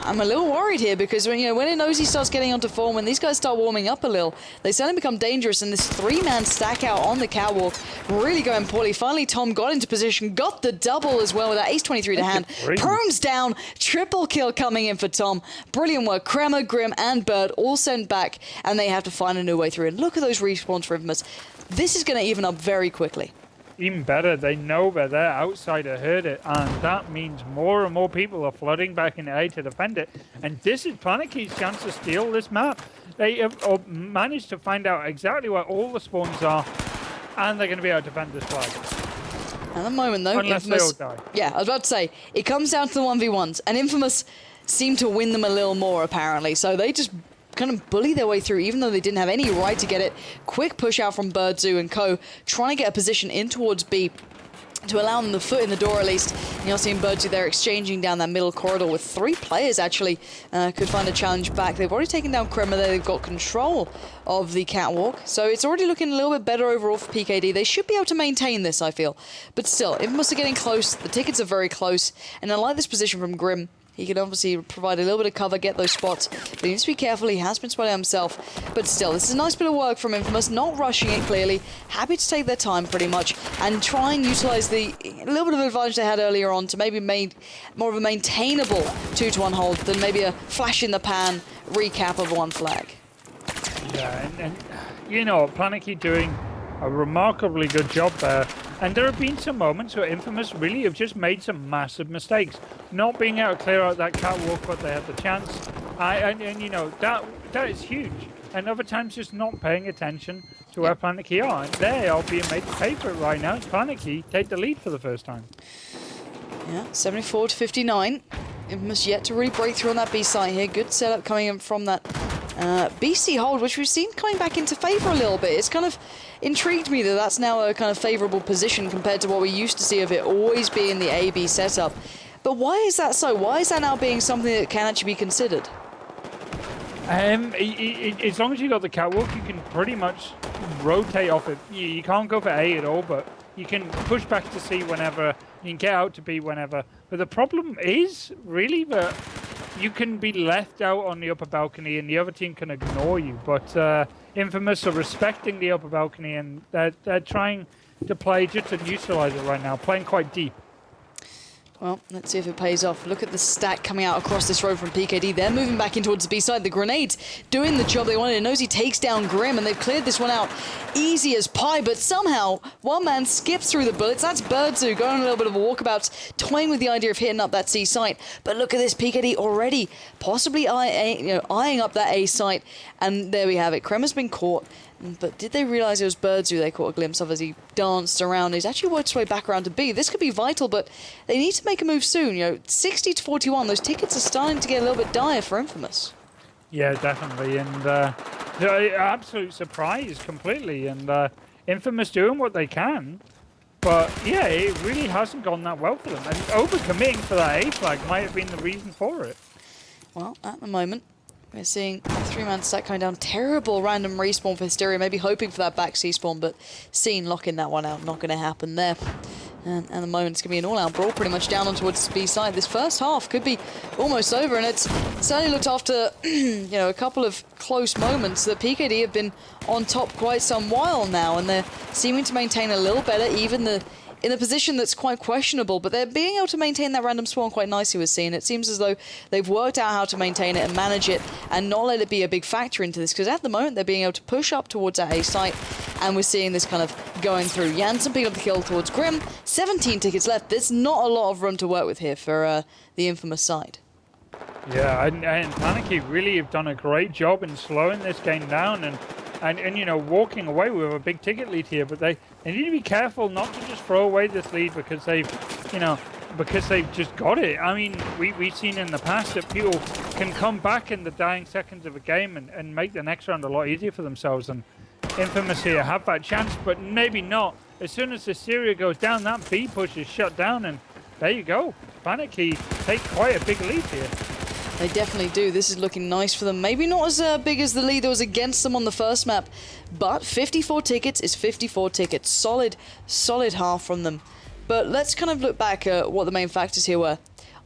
I'm a little worried here because when Nosy starts getting onto form, when these guys start warming up a little, they suddenly become dangerous, and this three-man stack out on the catwalk really going poorly. Finally, Tom got into position, got the double as well with that ace 23 to hand. Prone's down, triple kill coming in for Tom. Brilliant work. Kremer, Grim, and Bird all sent back, and they have to find a new way through. And look at those respawns for InFamouS. This is going to even up very quickly. Even better, they know that their outsider heard it, and that means more and more people are flooding back in A to defend it. And this is Planetkey's chance to steal this map. They have managed to find out exactly where all the spawns are, and they're going to be able to defend this flag. At the moment, though, unless they all die. Yeah, I was about to say, it comes down to the 1v1s, and InFamouS seem to win them a little more, apparently. So they just kind of bully their way through, even though they didn't have any right to get it. Quick push out from Birdzu and co, trying to get a position in towards B to allow them the foot in the door at least. And you're seeing Birdzu there exchanging down that middle corridor with three players actually could find a challenge back. They've already taken down Kremer there. They've got control of the catwalk. So it's already looking a little bit better overall for PKD. They should be able to maintain this, I feel. But still, InFamouS are getting close. The tickets are very close. And I like this position from Grim. He can obviously provide a little bit of cover, get those spots, but he needs to be careful. He has been spotting himself, but still, this is a nice bit of work from InFamouS, not rushing it clearly, happy to take their time pretty much, and try and utilize the little bit of advantage they had earlier on to maybe make more of a maintainable 2-1 hold than maybe a flash in the pan recap of one flag. Yeah, and you know, Planetkey doing a remarkably good job there. And there have been some moments where InFamouS really have just made some massive mistakes. Not being able to clear out that catwalk, but they had the chance. And you know, that is huge. And other times just not paying attention to where Planetkey are. And they are being made to pay for it right now. Planetkey take the lead for the first time. Yeah, 74-59. InFamouS yet to really break through on that B site here. Good setup coming in from that BC hold, which we've seen coming back into favour a little bit. It's kind of intrigued me that that's now a kind of favourable position compared to what we used to see of it always being the A-B setup. But why is that so? Why is that now being something that can actually be considered? As long as you got the catwalk, you can pretty much rotate off it. You can't go for A at all, but you can push back to C whenever. You can get out to B whenever. But the problem is really that you can be left out on the upper balcony and the other team can ignore you. But InFamouS are respecting the upper balcony, and they're trying to play just to neutralize it right now, playing quite deep. Well, let's see if it pays off. Look at the stack coming out across this road from PKD. They're moving back in towards the B side. The grenades doing the job they wanted. Nosy takes down Grim, and they've cleared this one out easy as pie, but somehow one man skips through the bullets. That's Birdzu going on a little bit of a walkabout, toying with the idea of hitting up that C site. But look at this, PKD already possibly eyeing up that A site, and there we have it. Kremer's been caught. But did they realise it was Birdzu they caught a glimpse of as he danced around? He's actually worked his way back around to B. This could be vital, but they need to make a move soon. You know, 60-41. Those tickets are starting to get a little bit dire for InFamouS. Yeah, definitely. And absolute surprise completely. And InFamouS doing what they can. But yeah, it really hasn't gone that well for them. And overcommitting for that A flag might have been the reason for it. Well, at the moment, we're seeing a three-man stack coming down. Terrible random respawn for Hysteria. Maybe hoping for that back C spawn, but seeing locking that one out. Not going to happen there. And at the moment, it's going to be an all-out brawl pretty much down on towards the B side. This first half could be almost over, and it's certainly looked after you know, a couple of close moments that PKD have been on top quite some while now, and they're seeming to maintain a little better, even in a position that's quite questionable, but they're being able to maintain that random spawn quite nicely, we're seeing. It seems as though they've worked out how to maintain it and manage it and not let it be a big factor into this, because at the moment they're being able to push up towards that A site, and we're seeing this kind of going through. Janssen picking up the kill towards Grim. 17 tickets left. There's not a lot of room to work with here for the InFamouS side. Yeah, and Planetkey really have done a great job in slowing this game down and you know, walking away with a big ticket lead here, but they need to be careful not to just throw away this lead because they've just got it. I mean, we've seen in the past that people can come back in the dying seconds of a game and make the next round a lot easier for themselves, and InFamouS here have that chance, but maybe not. As soon as the Syria goes down, that B push is shut down, and there you go. Planetkey take quite a big lead here. They definitely do. This is looking nice for them. Maybe not as big as the lead that was against them on the first map, but 54 tickets is 54 tickets. Solid half from them. But let's kind of look back at what the main factors here were.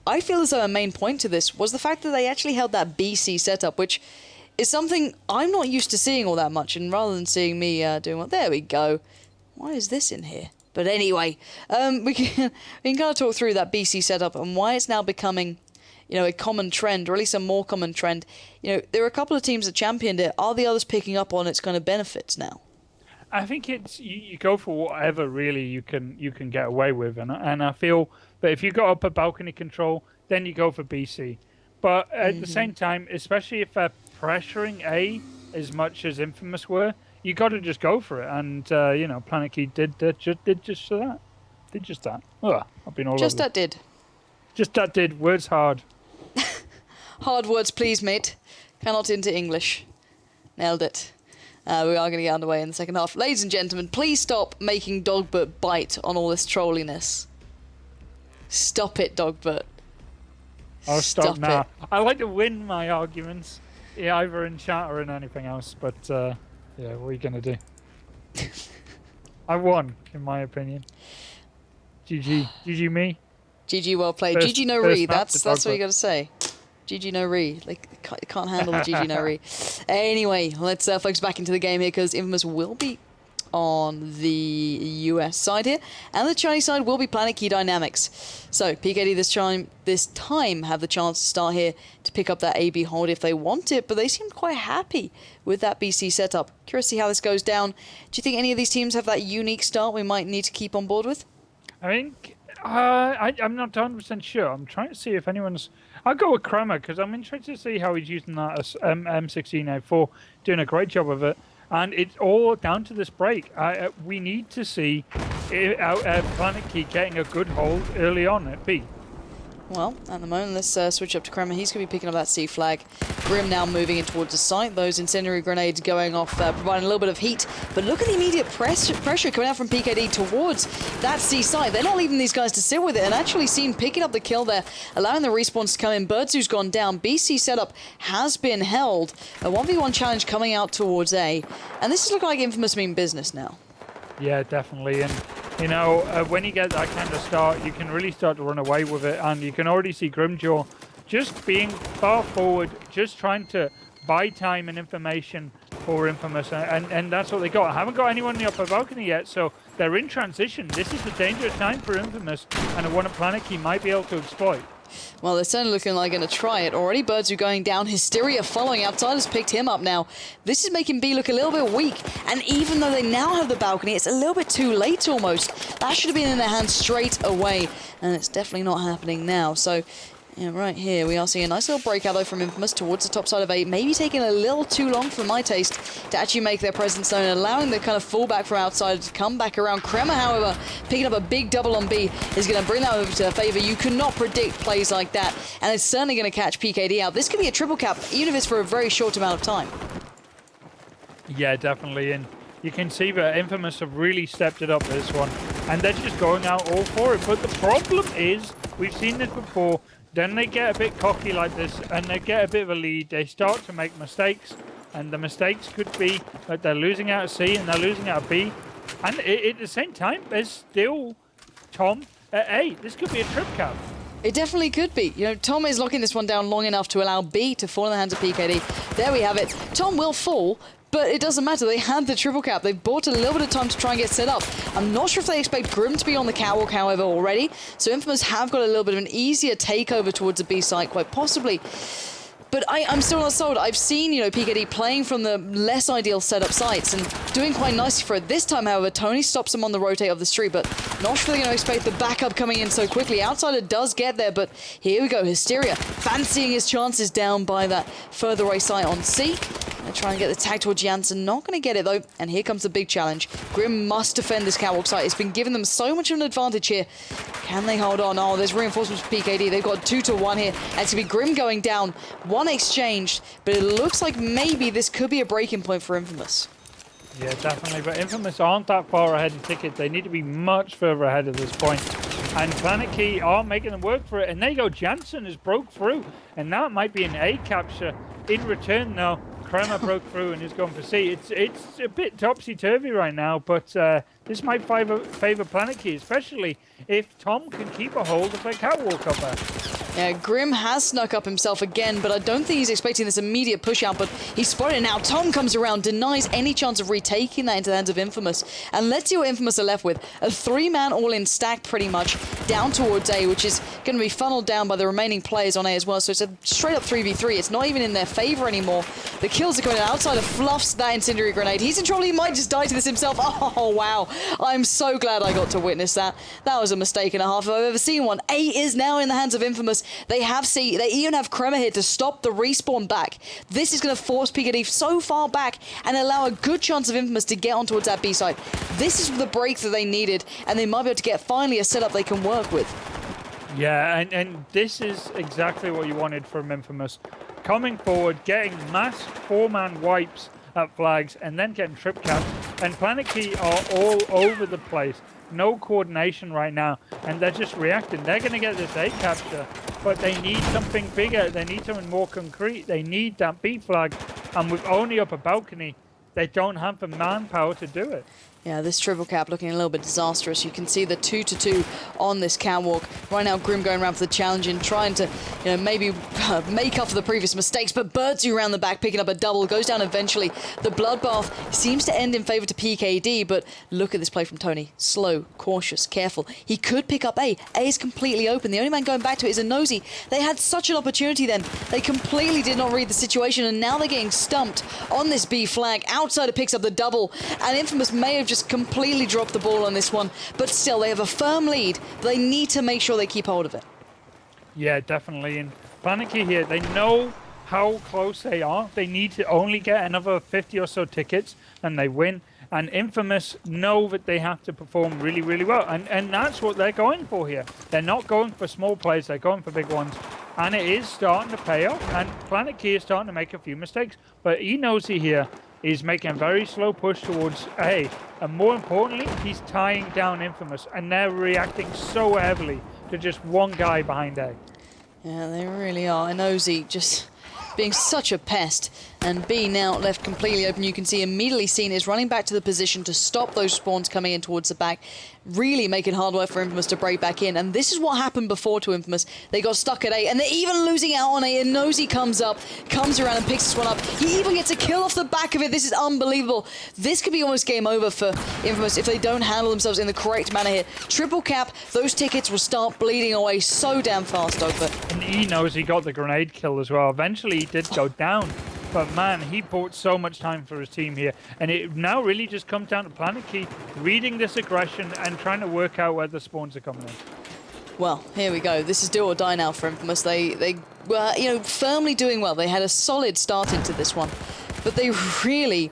I feel as though a main point to this was the fact that they actually held that BC setup, which is something I'm not used to seeing all that much. And rather than seeing me doing what, there we go. Why is this in here? But anyway, we can kind of talk through that BC setup and why it's now becoming, a common trend, or at least a more common trend. There are a couple of teams that championed it. Are the others picking up on its kind of benefits now? I think it's you go for whatever really you can get away with, and I feel that if you got up a balcony control, then you go for BC. But at the same time, especially if they're pressuring A as much as InFamouS were, you got to just go for it. And Planetkey did just that. Did just that. Oh, I've been all just over. That did. Just that did. Words hard. Hard words, please, mate. Cannot into English. Nailed it. We are going to get underway in the second half. Ladies and gentlemen, please stop making Dogbert bite on all this trolliness. Stop it, Dogbert. I'll stop now. It. I like to win my arguments, either in chat or in anything else, but what are you going to do? I won, in my opinion. GG. GG me. GG well played. GG no re. That's what you got to say. GG no re. Like, can't handle the GG no re. Anyway, let's focus back into the game here, because InFamouS will be on the US side here, and the Chinese side will be Planetkey Dynamics. So PKD this time have the chance to start here to pick up that AB hold if they want it, but they seem quite happy with that BC setup. Curious to see how this goes down. Do you think any of these teams have that unique start we might need to keep on board with? I think I'm not 100% sure. I'm trying to see if anyone's... I'll go with Kramer, because I'm interested to see how he's using that as M16A4, doing a great job of it. And it's all down to this break. We need to see Planetkey getting a good hold early on at B. Well, at the moment, let's switch up to Kramer. He's going to be picking up that C flag. Grim now moving in towards the site. Those incendiary grenades going off, providing a little bit of heat. But look at the immediate pressure coming out from PKD towards that C site. They're not leaving these guys to sit with it, and actually seen picking up the kill there, allowing the respawns to come in. Birdsu's gone down. BC setup has been held. A 1v1 challenge coming out towards A. And this is looking like InFamouS mean business now. Yeah, definitely. And when you get that kind of start, you can really start to run away with it, and you can already see Grimjaw just being far forward, just trying to buy time and information for InFamouS, and that's what they got. I haven't got anyone in the upper balcony yet, so they're in transition. This is a dangerous time for InFamouS, and one that Planetkey might be able to exploit. Well, they're certainly looking like going to try it. Already Birdsu going down. Hysteria following. Outsiders picked him up now. This is making B look a little bit weak. And even though they now have the balcony, it's a little bit too late almost. That should have been in their hands straight away. And it's definitely not happening now. So, yeah, right here we are seeing a nice little breakout though from InFamouS towards the top side of A. Maybe taking a little too long for my taste to actually make their presence known, allowing the kind of fallback from outside to come back around. Kremer, however, picking up a big double on B is going to bring that over to their favor. You cannot predict plays like that, and it's certainly going to catch PKD out. This could be a triple cap, even if it's for a very short amount of time. Yeah, definitely. And you can see that InFamouS have really stepped it up this one, and they're just going out all for it. But the problem is, we've seen this before, then they get a bit cocky like this, and they get a bit of a lead. They start to make mistakes, and the mistakes could be that they're losing out of C and they're losing out of B. And at the same time, there's still Tom at A. This could be a trip cap. It definitely could be. Tom is locking this one down long enough to allow B to fall in the hands of PKD. There we have it. Tom will fall, but it doesn't matter. They had the triple cap. They've bought a little bit of time to try and get set up. I'm not sure if they expect Grim to be on the catwalk, however, already. So InFamouS have got a little bit of an easier takeover towards the B site, quite possibly. But I'm still not sold. I've seen, PKD playing from the less ideal setup sites and doing quite nicely for it. This time, however, Tony stops them on the rotate of the street, but not sure they're going to expect the backup coming in so quickly. Outsider does get there, but here we go. Hysteria fancying his chances down by that further away site on C. Gonna try and get the tag towards Jansen. Not going to get it, though. And here comes the big challenge. Grim must defend this catwalk site. It's been giving them so much of an advantage here. Can they hold on? Oh, there's reinforcements for PKD. They've got 2-1 here. And it's going to be Grim going down. One exchanged, but it looks like maybe this could be a breaking point for InFamouS. Yeah, definitely. But InFamouS aren't that far ahead in tickets. They need to be much further ahead at this point. And Planetkey are making them work for it. And there you go. Jansen has broke through. And that might be an A capture. In return, though, Kremer broke through and is going for C. It's a bit topsy-turvy right now, but this might favor Planetkey, especially if Tom can keep a hold of their catwalk up there. Yeah, Grim has snuck up himself again, but I don't think he's expecting this immediate push out, but he's spotted it now. Tom comes around, denies any chance of retaking that into the hands of InFamouS. And let's see what InFamouS are left with. A 3-man all-in stack pretty much down towards A, which is going to be funneled down by the remaining players on A as well. So it's a straight up 3v3. It's not even in their favor anymore. The kills are going outside of Fluffs that incendiary grenade. He's in trouble. He might just die to this himself. Oh, wow. I'm so glad I got to witness that. That was a mistake and a half if I've ever seen one. A is now in the hands of InFamouS. They have C. They even have Kremer here to stop the respawn back. This is going to force PKD so far back and allow a good chance of InFamouS to get on towards that B side. This is the break that they needed, and they might be able to get finally a setup they can work with. Yeah, and this is exactly what you wanted from InFamouS. Coming forward, getting mass 4-man wipes at flags, and then getting trip caps. And Planetkey are all over the place. No coordination right now, and they're just reacting. They're going to get this A capture, but they need something bigger. They need something more concrete. They need that B flag, and with only up a balcony, they don't have the manpower to do it. Yeah, this triple cap looking a little bit disastrous. You can see the 2-2 on this catwalk. Right now, Grim going around for the challenge and trying to, maybe make up for the previous mistakes. But Birdsu around the back, picking up a double, goes down eventually. The bloodbath seems to end in favor to PKD, but look at this play from Tony. Slow, cautious, careful. He could pick up A. A is completely open. The only man going back to it is a Nosy. They had such an opportunity then. They completely did not read the situation, and now they're getting stumped on this B flag. Outsider picks up the double, and InFamouS may have just completely dropped the ball on this one, but still they have a firm lead. They need to make sure they keep hold of it. Yeah, definitely. And Planetkey here, they know how close they are. They need to only get another 50 or so tickets and they win. And InFamouS know that they have to perform really, really well. And that's what they're going for here. They're not going for small plays, they're going for big ones. And it is starting to pay off. And Planetkey is starting to make a few mistakes. But Nosy here is making a very slow push towards A. And more importantly, he's tying down InFamouS. And they're reacting so heavily to just one guy behind A. Yeah, they really are. And Nosy just being such a pest. And B now left completely open. You can see immediately Seen is running back to the position to stop those spawns coming in towards the back. Really making hard work for InFamouS to break back in. And this is what happened before to InFamouS. They got stuck at A, and they're even losing out on A. And Nosy comes up, comes around and picks this one up. He even gets a kill off the back of it. This is unbelievable. This could be almost game over for InFamouS if they don't handle themselves in the correct manner here. Triple cap, those tickets will start bleeding away so damn fast, Dogfoot. And Nosy got the grenade kill as well. Eventually he did go down. But man, he bought so much time for his team here. And it now really just comes down to Planetkey reading this aggression and trying to work out where the spawns are coming in. Well, here we go. This is do or die now for InFamouS. They were, firmly doing well. They had a solid start into this one. But they really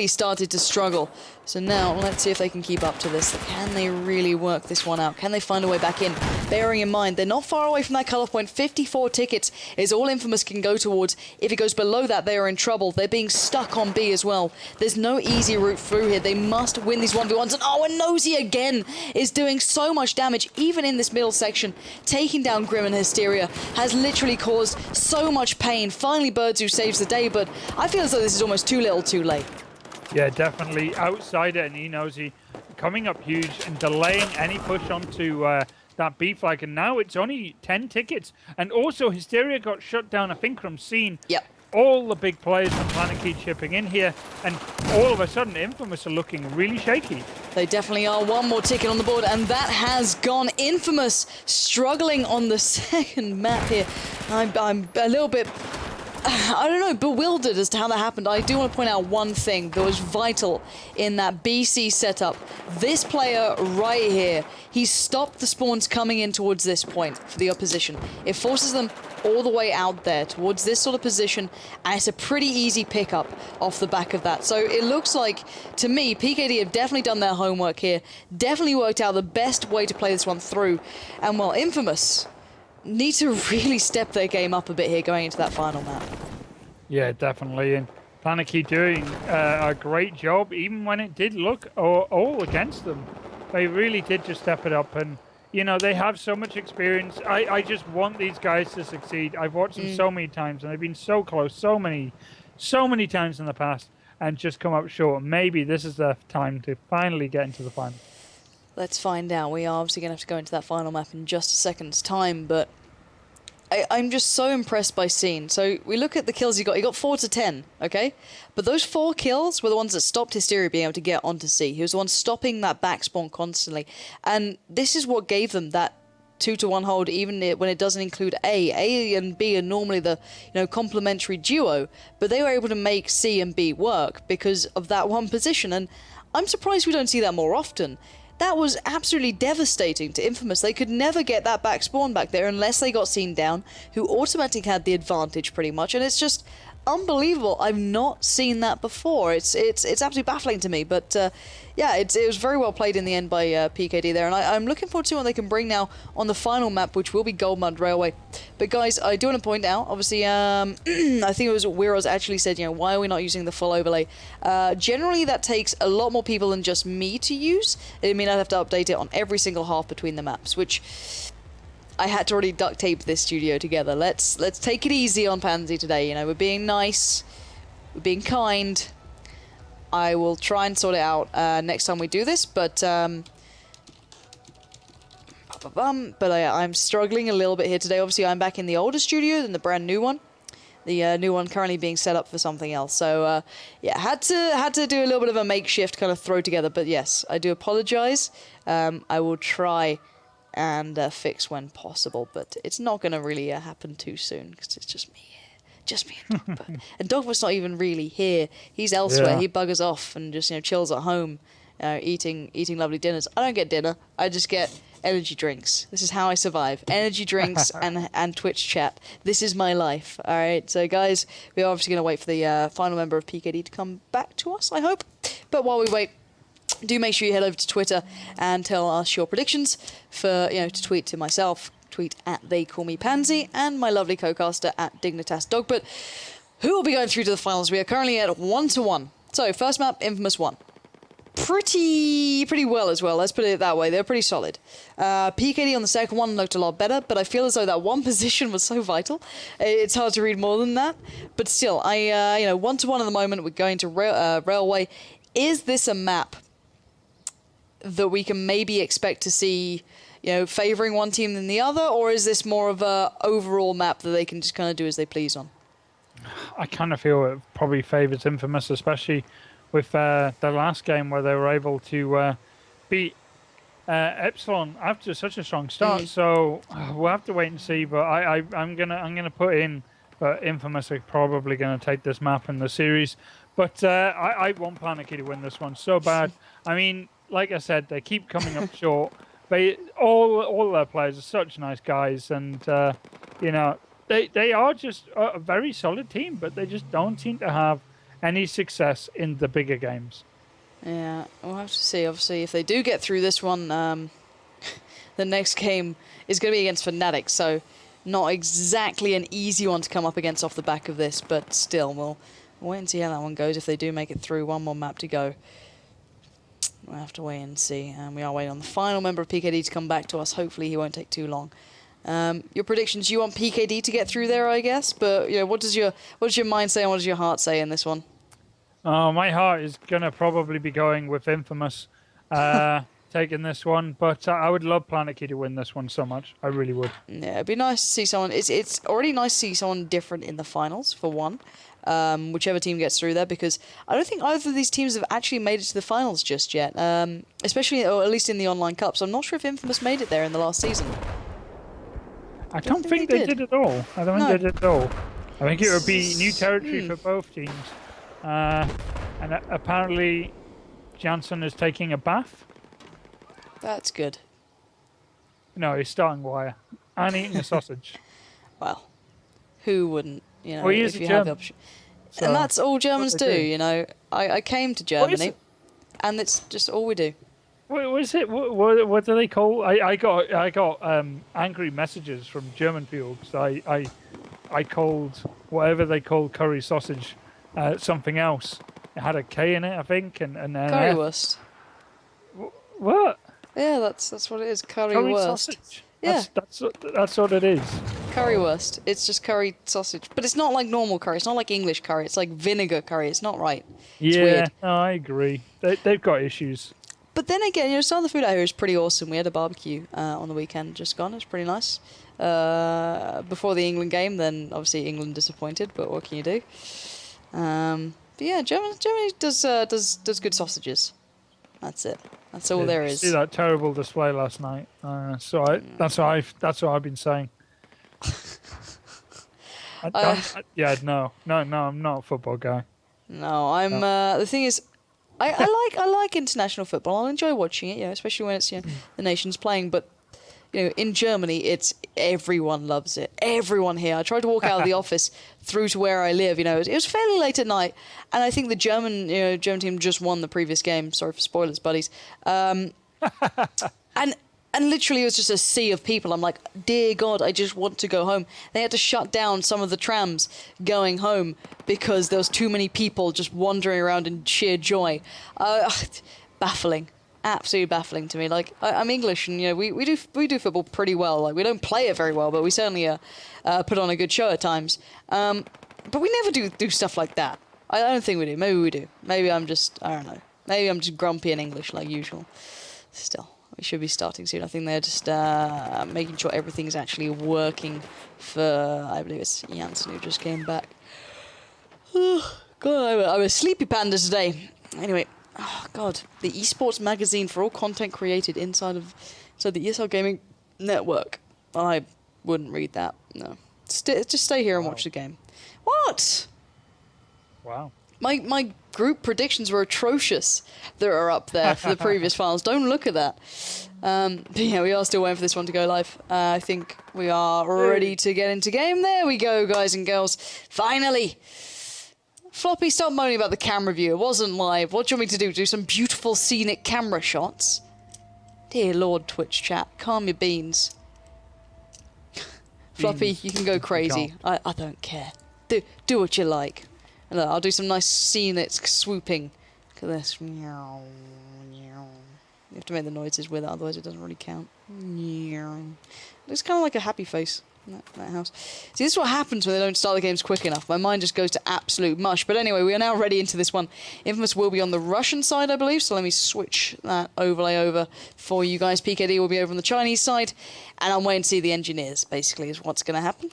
started to struggle. So now, let's see if they can keep up to this. Can they really work this one out? Can they find a way back in? Bearing in mind, they're not far away from that cutoff point. 54 tickets is all InFamouS can go towards. If it goes below that, they are in trouble. They're being stuck on B as well. There's no easy route through here. They must win these 1v1s. And Nosy again is doing so much damage, even in this middle section. Taking down Grim and Hysteria has literally caused so much pain. Finally, Birdsu saves the day, but I feel as though this is almost too little too late. Yeah, definitely. Outsider and Nosy coming up huge and delaying any push onto that B flag. And now it's only 10 tickets. And also, Hysteria got shut down, I think, from Scene. Yep. All the big players from Planetkey chipping in here. And all of a sudden, InFamouS are looking really shaky. They definitely are. One more ticket on the board, and that has gone. InFamouS struggling on the second map here. I'm a little bit... I don't know, bewildered as to how that happened. I do want to point out one thing that was vital in that BC setup. This player right here, he stopped the spawns coming in towards this point for the opposition. It forces them all the way out there towards this sort of position, and it's a pretty easy pickup off the back of that. So it looks like, to me, PKD have definitely done their homework here, definitely worked out the best way to play this one through, and well, InFamouS need to really step their game up a bit here going into that final map. Yeah, definitely. And Planetkey doing a great job, even when it did look all against them. They really did just step it up. And, they have so much experience. I just want these guys to succeed. I've watched them so many times, and they've been so close so many times in the past, and just come up short. Maybe this is the time to finally get into the final. Let's find out. We are obviously going to have to go into that final map in just a second's time, but I'm just so impressed by Scene. So we look at the kills he got. He got 4 to 10, okay? But those 4 kills were the ones that stopped Hysteria being able to get onto C. He was the one stopping that back spawn constantly. And this is what gave them that 2-to-1 hold, even when it doesn't include A. A and B are normally the complementary duo, but they were able to make C and B work because of that one position. And I'm surprised we don't see that more often. That was absolutely devastating to InFamouS. They could never get that back spawn back there unless they got Scene down, who automatically had the advantage pretty much. And it's just unbelievable. I've not seen that before. It's absolutely baffling to me. But yeah, it was very well played in the end by PKD there. And I'm looking forward to what they can bring now on the final map, which will be Golmud Railway. But guys, I do want to point out, obviously, I think it was Wiros actually said, why are we not using the full overlay? Generally, that takes a lot more people than just me to use. I mean, I'd have to update it on every single half between the maps, which I had to already duct tape this studio together. Let's take it easy on Pansy today. We're being nice, we're being kind. I will try and sort it out next time we do this, but I'm struggling a little bit here today. Obviously, I'm back in the older studio than the brand new one. The new one currently being set up for something else. So yeah, had to do a little bit of a makeshift kind of throw together. But yes, I do apologize. I will try and fix when possible, but it's not going to really happen too soon because it's just me here, just me and Dogbert. And Dogbert's not even really here. He's elsewhere. Yeah. He buggers off and just chills at home, eating lovely dinners. I don't get dinner. I just get energy drinks. This is how I survive. Energy drinks and Twitch chat. This is my life. All right. So guys, we're obviously going to wait for the final member of PKD to come back to us, I hope. But while we wait, do make sure you head over to Twitter and tell us your predictions for, to tweet to myself, tweet at TheyCallMePansy, and my lovely co-caster at DignitasDog. Who will be going through to the finals? We are currently at 1-1. So, first map, InFamouS won. Pretty well as well, let's put it that way. They're pretty solid. PKD on the second one looked a lot better, but I feel as though that one position was so vital. It's hard to read more than that. But still, 1-1 at the moment. We're going to Railway. Is this a map that we can maybe expect to see, favouring one team than the other, or is this more of a overall map that they can just kind of do as they please on? I kind of feel it probably favours InFamouS, especially with the last game where they were able to beat Epsilon after such a strong start. So we'll have to wait and see. But I'm gonna put in, but InFamouS are probably gonna take this map in the series. But I want Planetkey to win this one so bad. I mean, like I said, they keep coming up short. All their players are such nice guys, and they are just a very solid team, but they just don't seem to have any success in the bigger games. Yeah, we'll have to see. Obviously, if they do get through this one, the next game is going to be against Fnatic, so not exactly an easy one to come up against off the back of this, but still, we'll wait and see how that one goes. If they do make it through, one more map to go. We'll have to wait and see. And we are waiting on the final member of PKD to come back to us. Hopefully he won't take too long. Your predictions, you want PKD to get through there, I guess, but what does your mind say and what does your heart say in this one? My heart is going to probably be going with InFamouS taking this one, but I would love Planetkey to win this one so much. I really would. Yeah, it'd be nice to see someone. It's already nice to see someone different in the finals, for one. Whichever team gets through there, because I don't think either of these teams have actually made it to the finals just yet, especially, or at least in the online cups. I'm not sure if InFamouS made it there in the last season. I don't think they did at all. I don't think they did at all. I think it would be new territory for both teams. And apparently Jansen is taking a bath. That's good. No, he's starting wire and eating a sausage. Well, who wouldn't? Well, he is if you German, have the option. So and that's all Germans do. I came to Germany, and it's just all we do. What was it? What do they call? I got angry messages from German people because I called whatever they called curry sausage something else. It had a K in it, I think, and currywurst. What? Yeah, that's what it is. Curry sausage. Yeah, that's what it is. Currywurst. It's just curry sausage, but it's not like normal curry. It's not like English curry. It's like vinegar curry. It's not right. It's weird. No, I agree. They've got issues. But then again, you know, some of the food out here is pretty awesome. We had a barbecue on the weekend just gone. It was pretty nice. Before the England game, then obviously England disappointed, but what can you do? But yeah, Germany does good sausages. That's it. That's all there is. See that terrible display last night. That's what I've been saying. No, I'm not a football guy. No, I'm. The thing is, I like international football. I'll enjoy watching it, you know, especially when it's, you know, the nation's playing. But you know, in Germany, it's everyone loves it. Everyone here. I tried to walk out of the office through to where I live. You know, it was fairly late at night, and I think the German team just won the previous game. Sorry for spoilers, buddies. And literally, it was just a sea of people. I'm like, dear God, I just want to go home. They had to shut down some of the trams going home because there was too many people just wandering around in sheer joy. Baffling. Absolutely baffling to me. Like, I'm English, and you know, we do football pretty well. Like, we don't play it very well, but we certainly put on a good show at times. But we never do stuff like that. I don't think we do. Maybe we do. Maybe I don't know. Maybe I'm just grumpy and English like usual. Still, we should be starting soon. I think they're just making sure everything's actually working for, I believe it's Janssen who just came back. God, I'm a sleepy panda today. Anyway, oh God, the esports magazine for all content created inside the ESL gaming network. I wouldn't read that. No, just stay here and watch the game. What? Wow. My group predictions were atrocious that are up there for the previous finals. Don't look at that. But yeah, we are still waiting for this one to go live. I think we are ready to get into game. There we go, guys and girls. Finally. Floppy, stop moaning about the camera view. It wasn't live. What do you want me to do? Do some beautiful scenic camera shots? Dear Lord, Twitch chat. Calm your beans. Floppy, you can go crazy. I don't care. Do what you like. And look, I'll do some nice scenic swooping. Look at this. Meow, meow. You have to make the noises with it, otherwise it doesn't really count. Meow. Looks kind of like a happy face. That house. See, this is what happens when they don't start the games quick enough. My mind just goes to absolute mush. But anyway, we are now ready into this one. InFamouS will be on the Russian side, I believe. So let me switch that overlay over for you guys. PKD will be over on the Chinese side. And I'm waiting to see the engineers, basically, is what's going to happen.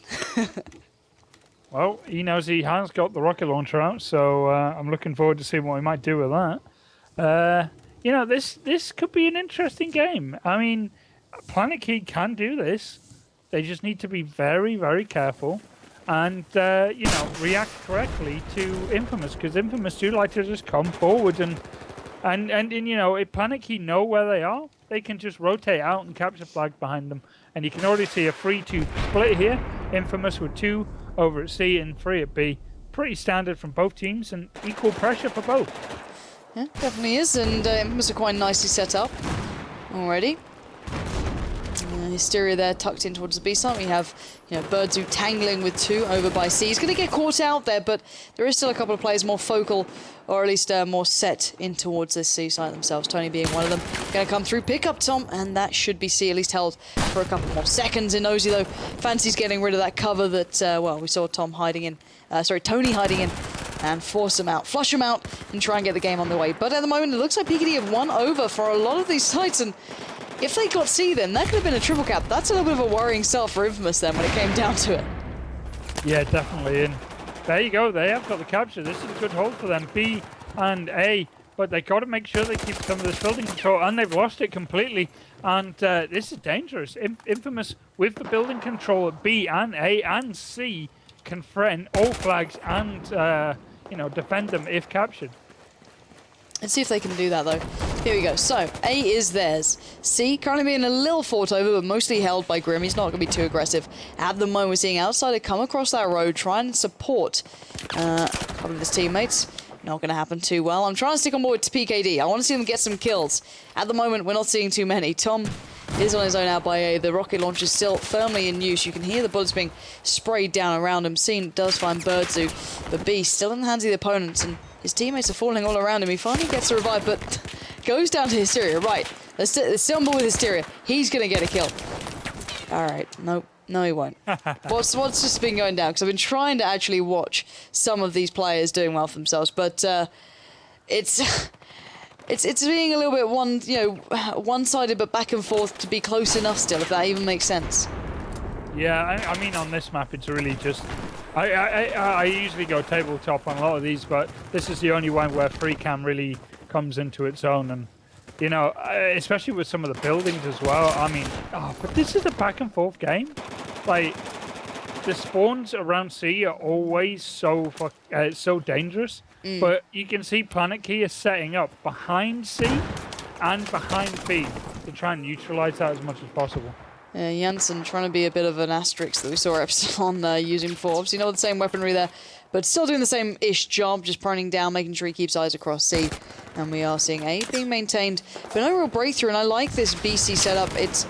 Well, he knows he has got the rocket launcher out, so I'm looking forward to seeing what he might do with that. You know, this could be an interesting game. I mean, Planetkey can do this. They just need to be very, very careful and, you know, react correctly to InFamouS, because InFamouS do like to just come forward and you know, if Planetkey know where they are, they can just rotate out and capture flag behind them. And you can already see a 3-2 split here. InFamouS with 2 over at C and 3 at B. Pretty standard from both teams and equal pressure for both. Yeah, definitely is, and InFamouS are quite nicely set up already. Hysteria there tucked in towards the B side. We have, you know, Birdzu tangling with 2 over by C. He's going to get caught out there, but there is still a couple of players more focal, or at least more set in towards this C side themselves. Tony being one of them. Going to come through, pick up Tom, and that should be C at least held for a couple more seconds. In Nosy though, fancies getting rid of that cover that, well, we saw Tony hiding in, and force him out, flush him out, and try and get the game on the way. But at the moment, it looks like PKD have won over for a lot of these sites, and if they got C, then that could have been a triple cap. That's a little bit of a worrying start for InFamouS then when it came down to it. Yeah, definitely. And there you go. They have got the capture. This is a good hold for them. B and A. But they got to make sure they keep some of this building control. And they've lost it completely. And this is dangerous. InFamouS with the building control at B and A and C can threaten all flags and, you know, defend them if captured. Let's see if they can do that, though. Here we go. So, A is theirs. C currently being a little fought over, but mostly held by Grim. He's not going to be too aggressive. At the moment, we're seeing Outsider come across that road, try and support a couple of his teammates. Not going to happen too well. I'm trying to stick on board to PKD. I want to see them get some kills. At the moment, we're not seeing too many. Tom is on his own out by A. The rocket launcher is still firmly in use. You can hear the bullets being sprayed down around him. C does find Birdzu, but B still in the hands of the opponents, and his teammates are falling all around him. He finally gets a revive, but goes down to Hysteria. Right, let's still on board with Hysteria. He's going to get a kill. All right, nope. No, he won't. What's just been going down? Because I've been trying to actually watch some of these players doing well for themselves, but it's it's being a little bit one-sided, but back and forth to be close enough still, if that even makes sense. Yeah, I mean, on this map, it's really just... I usually go tabletop on a lot of these, but this is the only one where free cam really comes into its own. And, you know, especially with some of the buildings as well. I mean, but this is a back and forth game. Like, the spawns around C are always so dangerous. But you can see Planetkey is setting up behind C and behind B to try and neutralize that as much as possible. Janssen trying to be a bit of an asterisk that we saw Epsilon using before. Obviously not the same weaponry there, but still doing the same-ish job, just proning down, making sure he keeps eyes across C. And we are seeing A being maintained, but no real breakthrough, and I like this BC setup. It's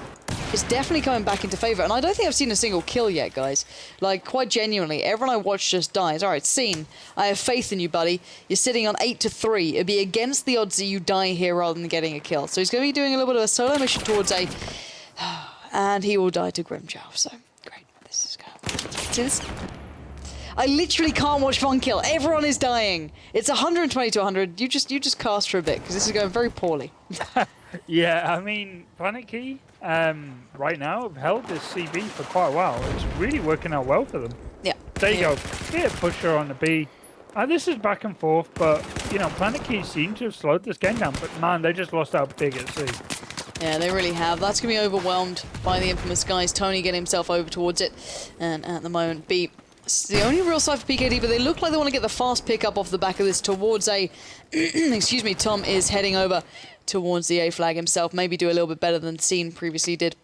definitely coming back into favor, and I don't think I've seen a single kill yet, guys. Like, quite genuinely, everyone I watch just dies. Alright, Scene, I have faith in you, buddy. You're sitting on 8-3. It'd be against the odds that you die here rather than getting a kill. So he's going to be doing a little bit of a solo mission towards A. And he will die to Grimjow, so great. This is good. See this? I literally can't watch one kill. Everyone is dying. It's 120 to 100. You just cast for a bit, because this is going very poorly. Yeah, I mean, Planetkey, right now, have held this CB for quite a while. It's really working out well for them. Yeah. There you go. Get a pusher on the B. This is back and forth, but, you know, Planetkey seem to have slowed this game down, but man, they just lost out big at C. Yeah, they really have. That's going to be overwhelmed by the InFamouS guys. Tony getting himself over towards it. And at the moment, B, it's the only real side for PKD, but they look like they want to get the fast pickup off the back of this towards A. Excuse me, Tom is heading over towards the A flag himself. Maybe do a little bit better than Scene previously did.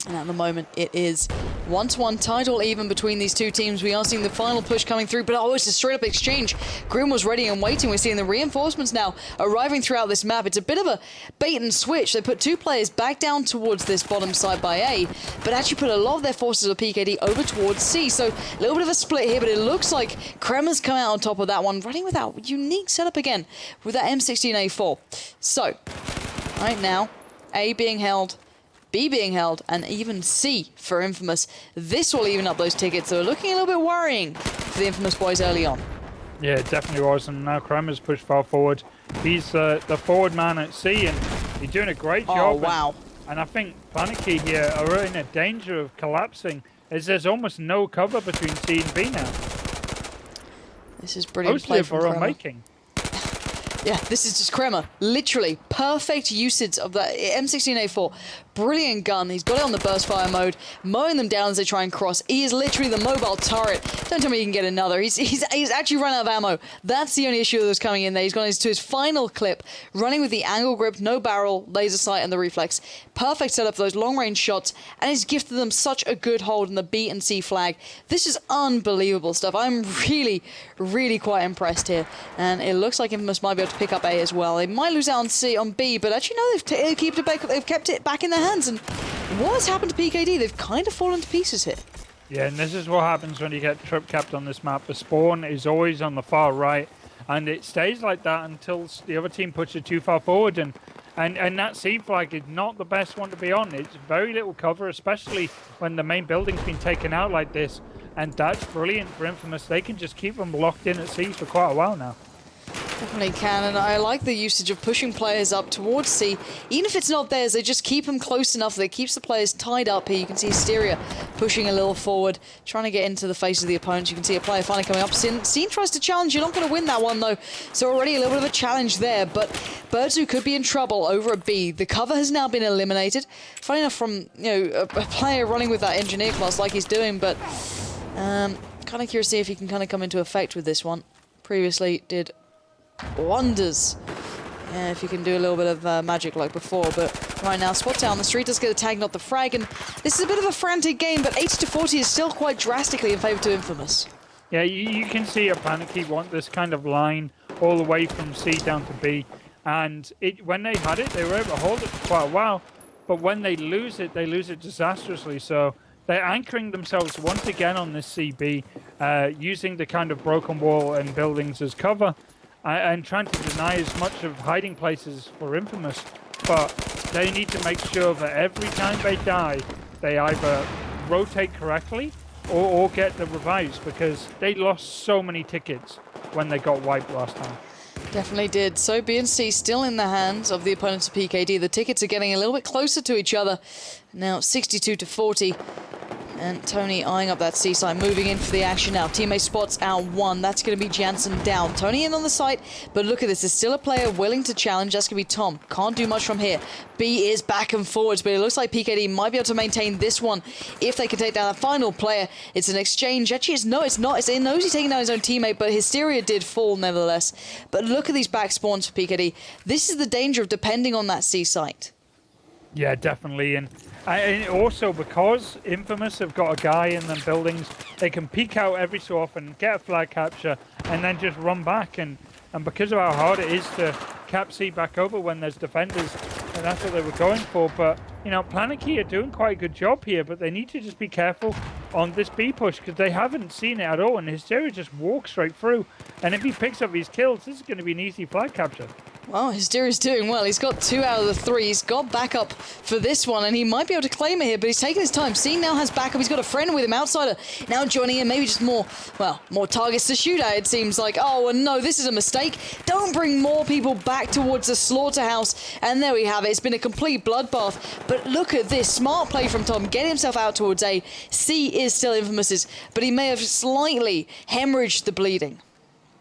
And at the moment, it is 1-1 title even between these two teams. We are seeing the final push coming through, but it's a straight-up exchange. Grim was ready and waiting. We're seeing the reinforcements now arriving throughout this map. It's a bit of a bait and switch. They put two players back down towards this bottom side by A, but actually put a lot of their forces of PKD over towards C. So a little bit of a split here, but it looks like Kremer's come out on top of that one, running with that unique setup again with that M16A4. So, right now, A being held, B being held, and even C for InFamouS. This will even up those tickets, so looking a little bit worrying for the InFamouS boys early on. Yeah, it definitely was, and now Kremer's pushed far forward. He's the forward man at C, and he's doing a great job. Oh, wow. And I think Planetkey here are in a danger of collapsing, as there's almost no cover between C and B now. This is brilliant play from Kremer. Making. Yeah, this is just Kremer. Literally, perfect usage of that M16A4. Brilliant gun. He's got it on the burst fire mode, mowing them down as they try and cross. He is literally the mobile turret. Don't tell me he can get another. He's actually run out of ammo. That's the only issue that's coming in there. He's gone to his final clip, running with the angle grip, no barrel, laser sight, and the reflex. Perfect setup for those long-range shots, and he's gifted them such a good hold on the B and C flag. This is unbelievable stuff. I'm really, really quite impressed here, and it looks like InFamouS might be able to pick up A as well. They might lose out on B, but actually no, they've kept it back in their hands. And what has happened to PKD? They've kind of fallen to pieces here. Yeah, and this is what happens when you get trip capped on this map. The spawn is always on the far right, and it stays like that until the other team puts it too far forward. And that C flag is not the best one to be on. It's very little cover, especially when the main building's been taken out like this. And that's brilliant for InFamouS. They can just keep them locked in at C for quite a while now. Definitely can, and I like the usage of pushing players up towards C. Even if it's not theirs, they just keep them close enough that it keeps the players tied up here. You can see Hysteria pushing a little forward, trying to get into the face of the opponents. You can see a player finally coming up. Scene tries to challenge. You're not going to win that one, though. So already a little bit of a challenge there, but Birdzu could be in trouble over at B. The cover has now been eliminated. Funny enough from, a player running with that engineer class like he's doing, but kind of curious to see if he can kind of come into effect with this one. Previously did wonders. Yeah, if you can do a little bit of magic like before, but right now, spot down the street does get the tag, not the frag, and this is a bit of a frantic game, but 80-40 is still quite drastically in favour to InFamouS. Yeah, you can see a Planetkey want this kind of line all the way from C down to B, and when they had it, they were able to hold it for quite a while, but when they lose it disastrously, so they're anchoring themselves once again on this CB, using the kind of broken wall and buildings as cover, and trying to deny as much of hiding places for InFamouS, but they need to make sure that every time they die, they either rotate correctly or get the revives, because they lost so many tickets when they got wiped last time. Definitely did. So B and C still in the hands of the opponents of PKD. The tickets are getting a little bit closer to each other. Now 62-40. And Tony eyeing up that C side, moving in for the action now. Teammate spots out one. That's going to be Jansen down. Tony in on the site, but look at this. There's still a player willing to challenge. That's going to be Tom. Can't do much from here. B is back and forwards, but it looks like PKD might be able to maintain this one if they can take down the final player. It's an exchange. Actually, it's not. It's Nosy taking down his own teammate, but Hysteria did fall nevertheless. But look at these back spawns for PKD. This is the danger of depending on that C site. Yeah, definitely. And also, because InFamouS have got a guy in them buildings, they can peek out every so often, get a flag capture, and then just run back. And because of how hard it is to cap C back over when there's defenders, and that's what they were going for. But, you know, Planetkey are doing quite a good job here, but they need to just be careful on this B push because they haven't seen it at all. And Hysteria just walks straight through. And if he picks up these kills, this is going to be an easy flag capture. Well, Hysteria's doing well. He's got 2 out of the 3. He's got backup for this one, and he might be able to claim it here, but he's taking his time. C now has backup. He's got a friend with him, Outsider, now joining in. Maybe just more targets to shoot at, it seems like. Oh, and no, this is a mistake. Don't bring more people back towards the slaughterhouse. And there we have it. It's been a complete bloodbath. But look at this. Smart play from Tom. Getting himself out towards A. C is still InFamouS's, but he may have slightly hemorrhaged the bleeding.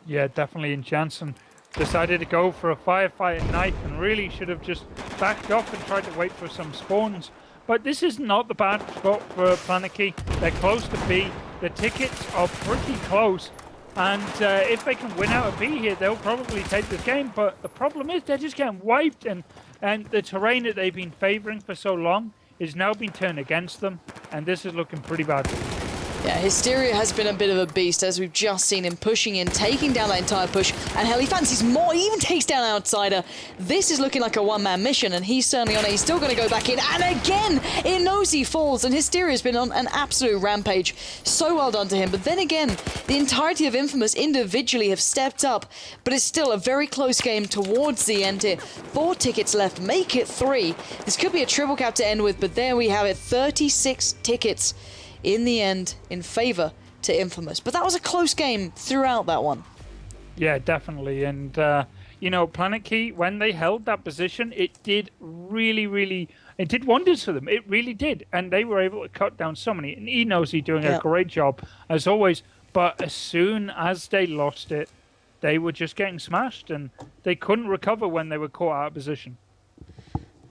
Yeah, definitely. And Jansen decided to go for a firefighting knife and really should have just backed off and tried to wait for some spawns. But this is not the bad spot for Planetkey. They're close to B. The tickets are pretty close. And if they can win out of B here, they'll probably take this game. But the problem is they're just getting wiped. And the terrain that they've been favoring for so long is now being turned against them. And this is looking pretty bad. Yeah, Hysteria has been a bit of a beast, as we've just seen him pushing in, taking down that entire push, and hell, he fancies more. He even takes down Outsider. This is looking like a one-man mission, and he's certainly on it. He's still going to go back in, and again, Inosi falls, and Hysteria's been on an absolute rampage. So well done to him, but then again, the entirety of InFamouS individually have stepped up, but it's still a very close game towards the end here. 4 tickets left, make it 3. This could be a triple cap to end with, but there we have it, 36 tickets in the end in favor to InFamouS. But that was a close game throughout that one. Yeah, definitely. And, you know, Planetkey, when they held that position, it did really, it did wonders for them. It really did. And they were able to cut down so many. And Enosi doing a great job, as always. But as soon as they lost it, they were just getting smashed. And they couldn't recover when they were caught out of position.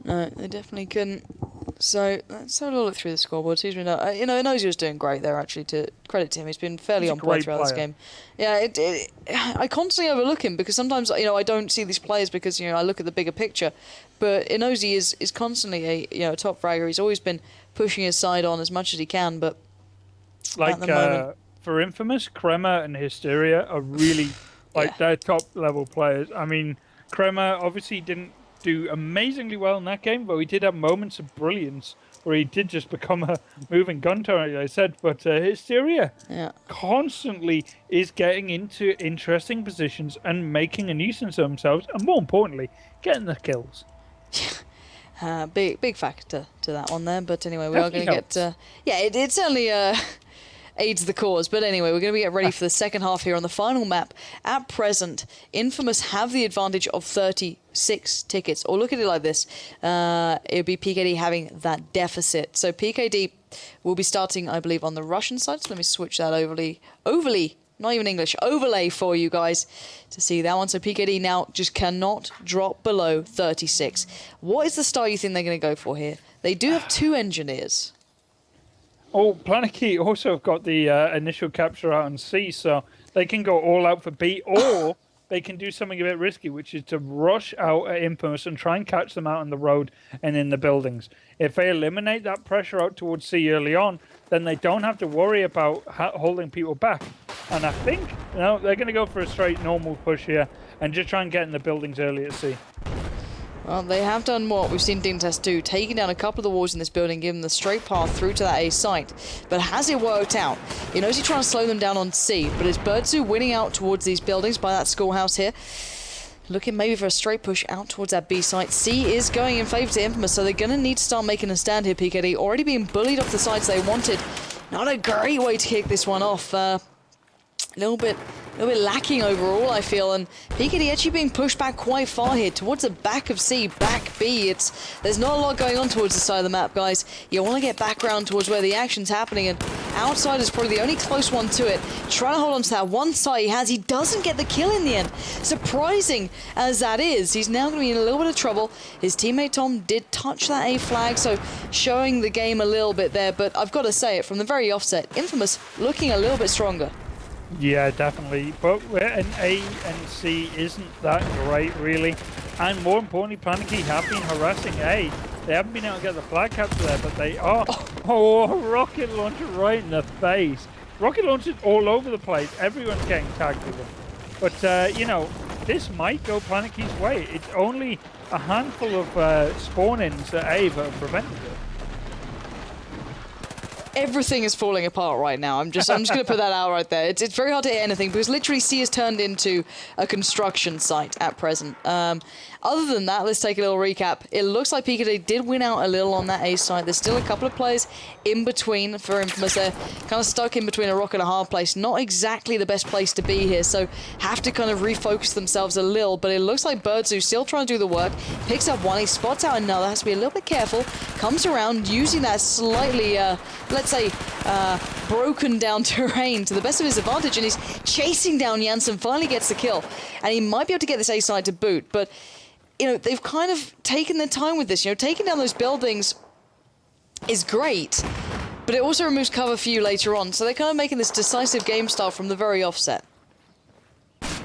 No, they definitely couldn't. So let's have a look through the scoreboard. You know, Inosi was doing great there, actually, to credit to him. He's been fairly on point throughout this game. Yeah, I constantly overlook him because sometimes, you know, I don't see these players because, you know, I look at the bigger picture. But Inosi is constantly a top fragger. He's always been pushing his side on as much as he can, but like at the moment, for InFamouS, Crema and Hysteria are really they're top level players. I mean, Crema obviously didn't do amazingly well in that game, but he did have moments of brilliance where he did just become a moving gun turret, like I said. But Hysteria constantly is getting into interesting positions and making a nuisance of themselves, and more importantly, getting the kills. Big factor to that one there. But anyway, we are going to get... it certainly... aids the cause. But anyway, we're going to get ready for the second half here on the final map. At present, InFamouS have the advantage of 36 tickets. Or look at it like this. It would be PKD having that deficit. So PKD will be starting, I believe, on the Russian side. So let me switch that overly, not even English, overlay for you guys to see that one. So PKD now just cannot drop below 36. What is the start you think they're going to go for here? They do have 2 engineers. Oh, Planetkey also have got the initial capture out on C, so they can go all out for B, or they can do something a bit risky, which is to rush out at InFamouS and try and catch them out on the road and in the buildings. If they eliminate that pressure out towards C early on, then they don't have to worry about holding people back. And I think they're going to go for a straight normal push here and just try and get in the buildings early at C. Well, they have done what we've seen Dignitas do, taking down a couple of the walls in this building, giving them the straight path through to that A site. But has it worked out? You know, he's trying to slow them down on C, but is Birdsu winning out towards these buildings by that schoolhouse here? Looking maybe for a straight push out towards that B site. C is going in favour to InFamouS, so they're going to need to start making a stand here, PKD. Already being bullied off the sides they wanted. Not a great way to kick this one off. A little bit A little bit lacking overall, I feel, and PKD actually being pushed back quite far here towards the back of C, back B. There's not a lot going on towards the side of the map, guys. You want to get back around towards where the action's happening, and outside is probably the only close one to it. Trying to hold on to that one side he has. He doesn't get the kill in the end. Surprising as that is, he's now going to be in a little bit of trouble. His teammate Tom did touch that A flag, so showing the game a little bit there, but I've got to say it, from the very offset, InFamouS looking a little bit stronger. Yeah, definitely. But an A and C isn't that great, really. And more importantly, Planetkey have been harassing A. They haven't been able to get the flag capture there, but they are. Oh, rocket launcher right in the face. Rocket launchers all over the place. Everyone's getting tagged with them. But, you know, this might go Planetkey's way. It's only a handful of spawn-ins at A that have prevented it. Everything is falling apart right now. I'm just going to put that out right there. It's very hard to hit anything because literally C is turned into a construction site at present. Other than that, let's take a little recap. It looks like PKD did win out a little on that A side. There's still a couple of players in between for InFamouS. They're kind of stuck in between a rock and a hard place. Not exactly the best place to be here, so have to kind of refocus themselves a little. But it looks like Birdzu still trying to do the work. Picks up one, he spots out another. Has to be a little bit careful. Comes around using that slightly, let's say, broken down terrain to the best of his advantage, and he's chasing down Janssen. Finally gets the kill, and he might be able to get this A side to boot, but you know, they've kind of taken their time with this. You know, taking down those buildings is great, but it also removes cover for you later on, so they're kind of making this decisive game style from the very offset.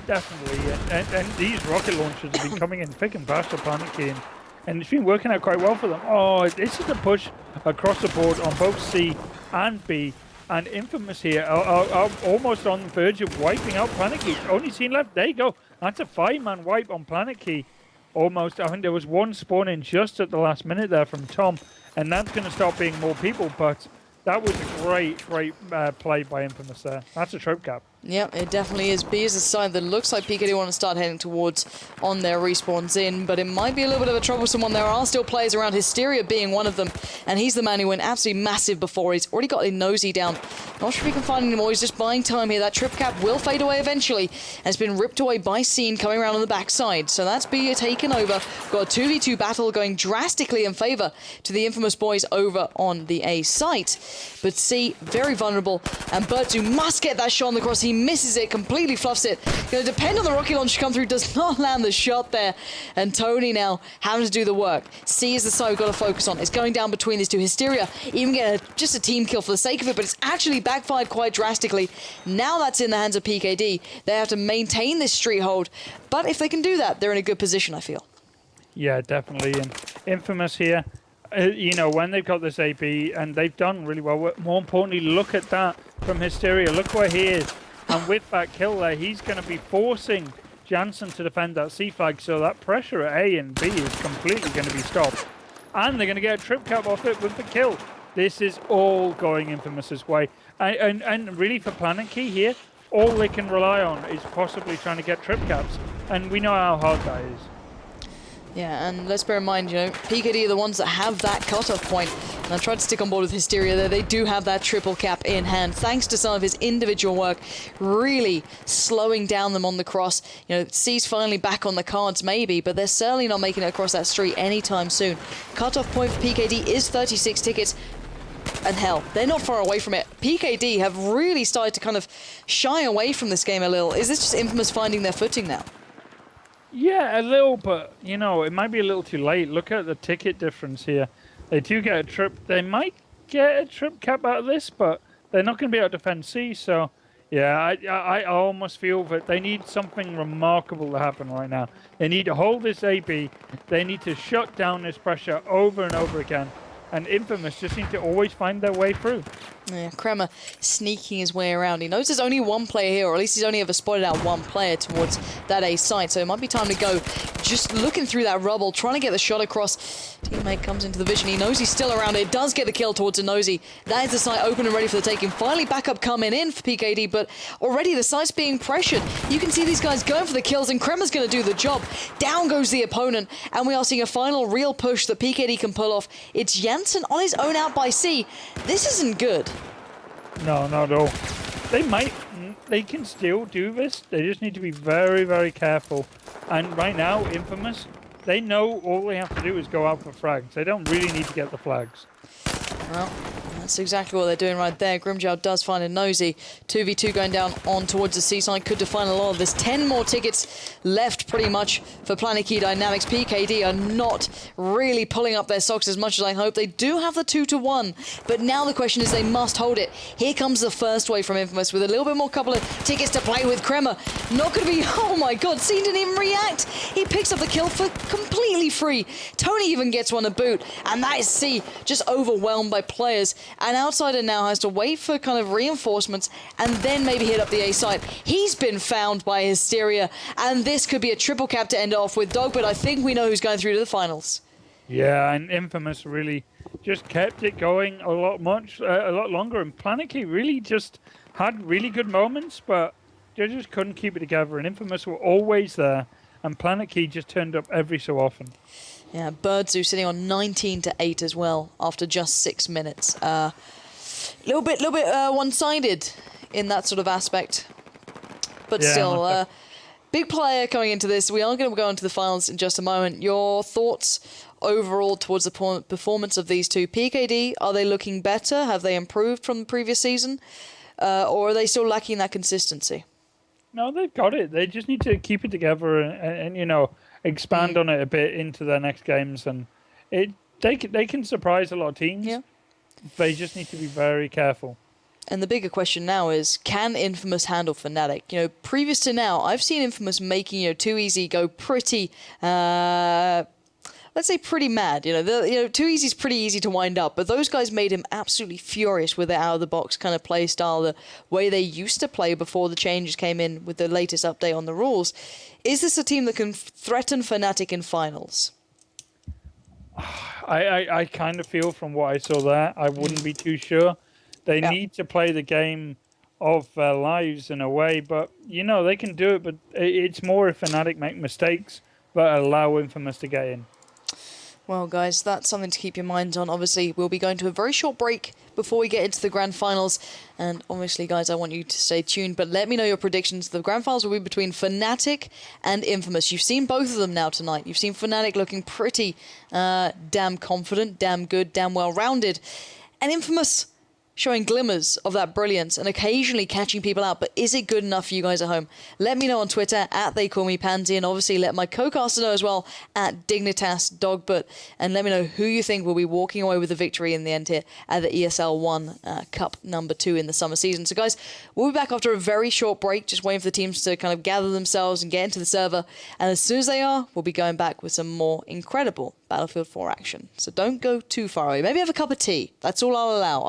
Definitely, and these rocket launchers have been coming in thick and fast for Planetkey, and it's been working out quite well for them. Oh, this is a push across the board on both C and B, and InFamouS here are almost on the verge of wiping out Planetkey. Only seen left. There you go. That's a 5-man wipe on Planetkey. Almost. I think there was one spawn in just at the last minute there from Tom, and that's going to start being more people, but that was a great play by InFamouS there. That's a trope cap. Yep, it definitely is. B is a side that looks like PKD want to start heading towards on their respawns in, but it might be a little bit of a troublesome one. There are still players around, Hysteria being one of them, and he's the man who went absolutely massive before. He's already got a nosy down. Not sure if he can find anymore. He's just buying time here. That trip cap will fade away eventually, and it's been ripped away by Scene coming around on the backside. So that's B taken over. Got a 2v2 battle going drastically in favor to the InFamouS boys over on the A site. But C, very vulnerable, and Birdzu must get that shot on the cross. He misses it, completely fluffs it. Going to depend on the rocket launch to come through, does not land the shot there. And Tony now having to do the work. C is the side we've got to focus on. It's going down between these two. Hysteria even get just a team kill for the sake of it, but it's actually backfired quite drastically. Now that's in the hands of PKD. They have to maintain this street hold, but if they can do that, they're in a good position, I feel. Yeah, definitely. And InFamouS here, you know, when they've got this AB, and they've done really well. More importantly, look at that from Hysteria. Look where he is. And with that kill there, he's going to be forcing Janssen to defend that C flag, so that pressure at A and B is completely going to be stopped. And they're going to get a trip cap off it with the kill. This is all going InFamouS's way. And really for Planetkey here, all they can rely on is possibly trying to get trip caps. And we know how hard that is. Yeah, and let's bear in mind, you know, PKD are the ones that have that cutoff point. And I tried to stick on board with Hysteria there. They do have that triple cap in hand, thanks to some of his individual work, really slowing down them on the cross. You know, C's finally back on the cards, maybe, but they're certainly not making it across that street anytime soon. Cutoff point for PKD is 36 tickets. And hell, they're not far away from it. PKD have really started to kind of shy away from this game a little. Is this just InFamouS finding their footing now? Yeah, a little, but, you know, it might be a little too late. Look at the ticket difference here. They do get a trip. They might get a trip cap out of this, but they're not going to be able to defend C. So, yeah, I almost feel that they need something remarkable to happen right now. They need to hold this AB. They need to shut down this pressure over and over again. And InFamouS just seem to always find their way through. Yeah, Kremer sneaking his way around. He knows there's only one player here, or at least he's only ever spotted out one player towards that A site, so it might be time to go. Just looking through that rubble, trying to get the shot across. Teammate comes into the vision. He knows he's still around. It does get the kill towards a nosy. That is the site open and ready for the taking. Finally, backup coming in for PKD, but already the site's being pressured. You can see these guys going for the kills, and Kremer's going to do the job. Down goes the opponent, and we are seeing a final real push that PKD can pull off. It's Janssen on his own out by C. This isn't good. No, not at all. They might, they can still do this. They just need to be very, very careful. And right now, InFamouS, they know all they have to do is go out for frags. They don't really need to get the flags. Well, that's exactly what they're doing right there. Grimjow does find a nosy. 2v2 going down on towards the seaside. Could define a lot of this. 10 more tickets left pretty much for Planetkey Dynamics. PKD are not really pulling up their socks as much as I hope. They do have the 2-1, but now the question is they must hold it. Here comes the first wave from InFamouS with a little bit more couple of tickets to play with. Kremer not going to be... Oh my god, Scene didn't even react. He picks up the kill for completely free. Tony even gets one to boot, and that is C just overwhelmed by players, and Outsider now has to wait for kind of reinforcements and then maybe hit up the A site. He's been found by Hysteria, and this could be a triple cap to end it off with Dog, but I think we know who's going through to the finals. Yeah, and InFamouS really just kept it going a lot longer, and Planetkey really just had really good moments, but they just couldn't keep it together, and InFamouS were always there, and Planetkey just turned up every so often. Yeah, Birdzu sitting on 19-8 as well after just 6 minutes. Little bit one-sided in that sort of aspect, but yeah, still, big player coming into this. We are going to go into the finals in just a moment. Your thoughts overall towards the performance of these two? PKD, are they looking better? Have they improved from the previous season, or are they still lacking that consistency? No, they've got it. They just need to keep it together and you know, expand on it a bit into their next games, and they can surprise a lot of teams. Yeah. They just need to be very careful. And the bigger question now is, can InFamouS handle Fnatic? You know, previous to now, I've seen InFamouS making 2easy go pretty, let's say pretty mad. You know, 2easy is pretty easy to wind up, but those guys made him absolutely furious with their out-of-the-box kind of play style, the way they used to play before the changes came in with the latest update on the rules. Is this a team that can threaten Fnatic in finals? I kind of feel from what I saw there, I wouldn't be too sure. They need to play the game of their lives in a way, but, you know, they can do it, but it's more if Fnatic make mistakes that allow InFamouS to get in. Well, guys, that's something to keep your minds on. Obviously, we'll be going to a very short break before we get into the grand finals. And obviously, guys, I want you to stay tuned. But let me know your predictions. The grand finals will be between Fnatic and InFamouS. You've seen both of them now tonight. You've seen Fnatic looking pretty damn confident, damn good, damn well-rounded. And InFamouS showing glimmers of that brilliance and occasionally catching people out. But is it good enough for you guys at home? Let me know on Twitter, @TheyCallMePansy, and obviously let my co-caster know as well, @DignitasDogbut, and let me know who you think will be walking away with the victory in the end here at the ESL 1 Cup #2 in the summer season. So guys, we'll be back after a very short break, just waiting for the teams to kind of gather themselves and get into the server. And as soon as they are, we'll be going back with some more incredible Battlefield 4 action. So don't go too far away. Maybe have a cup of tea. That's all I'll allow.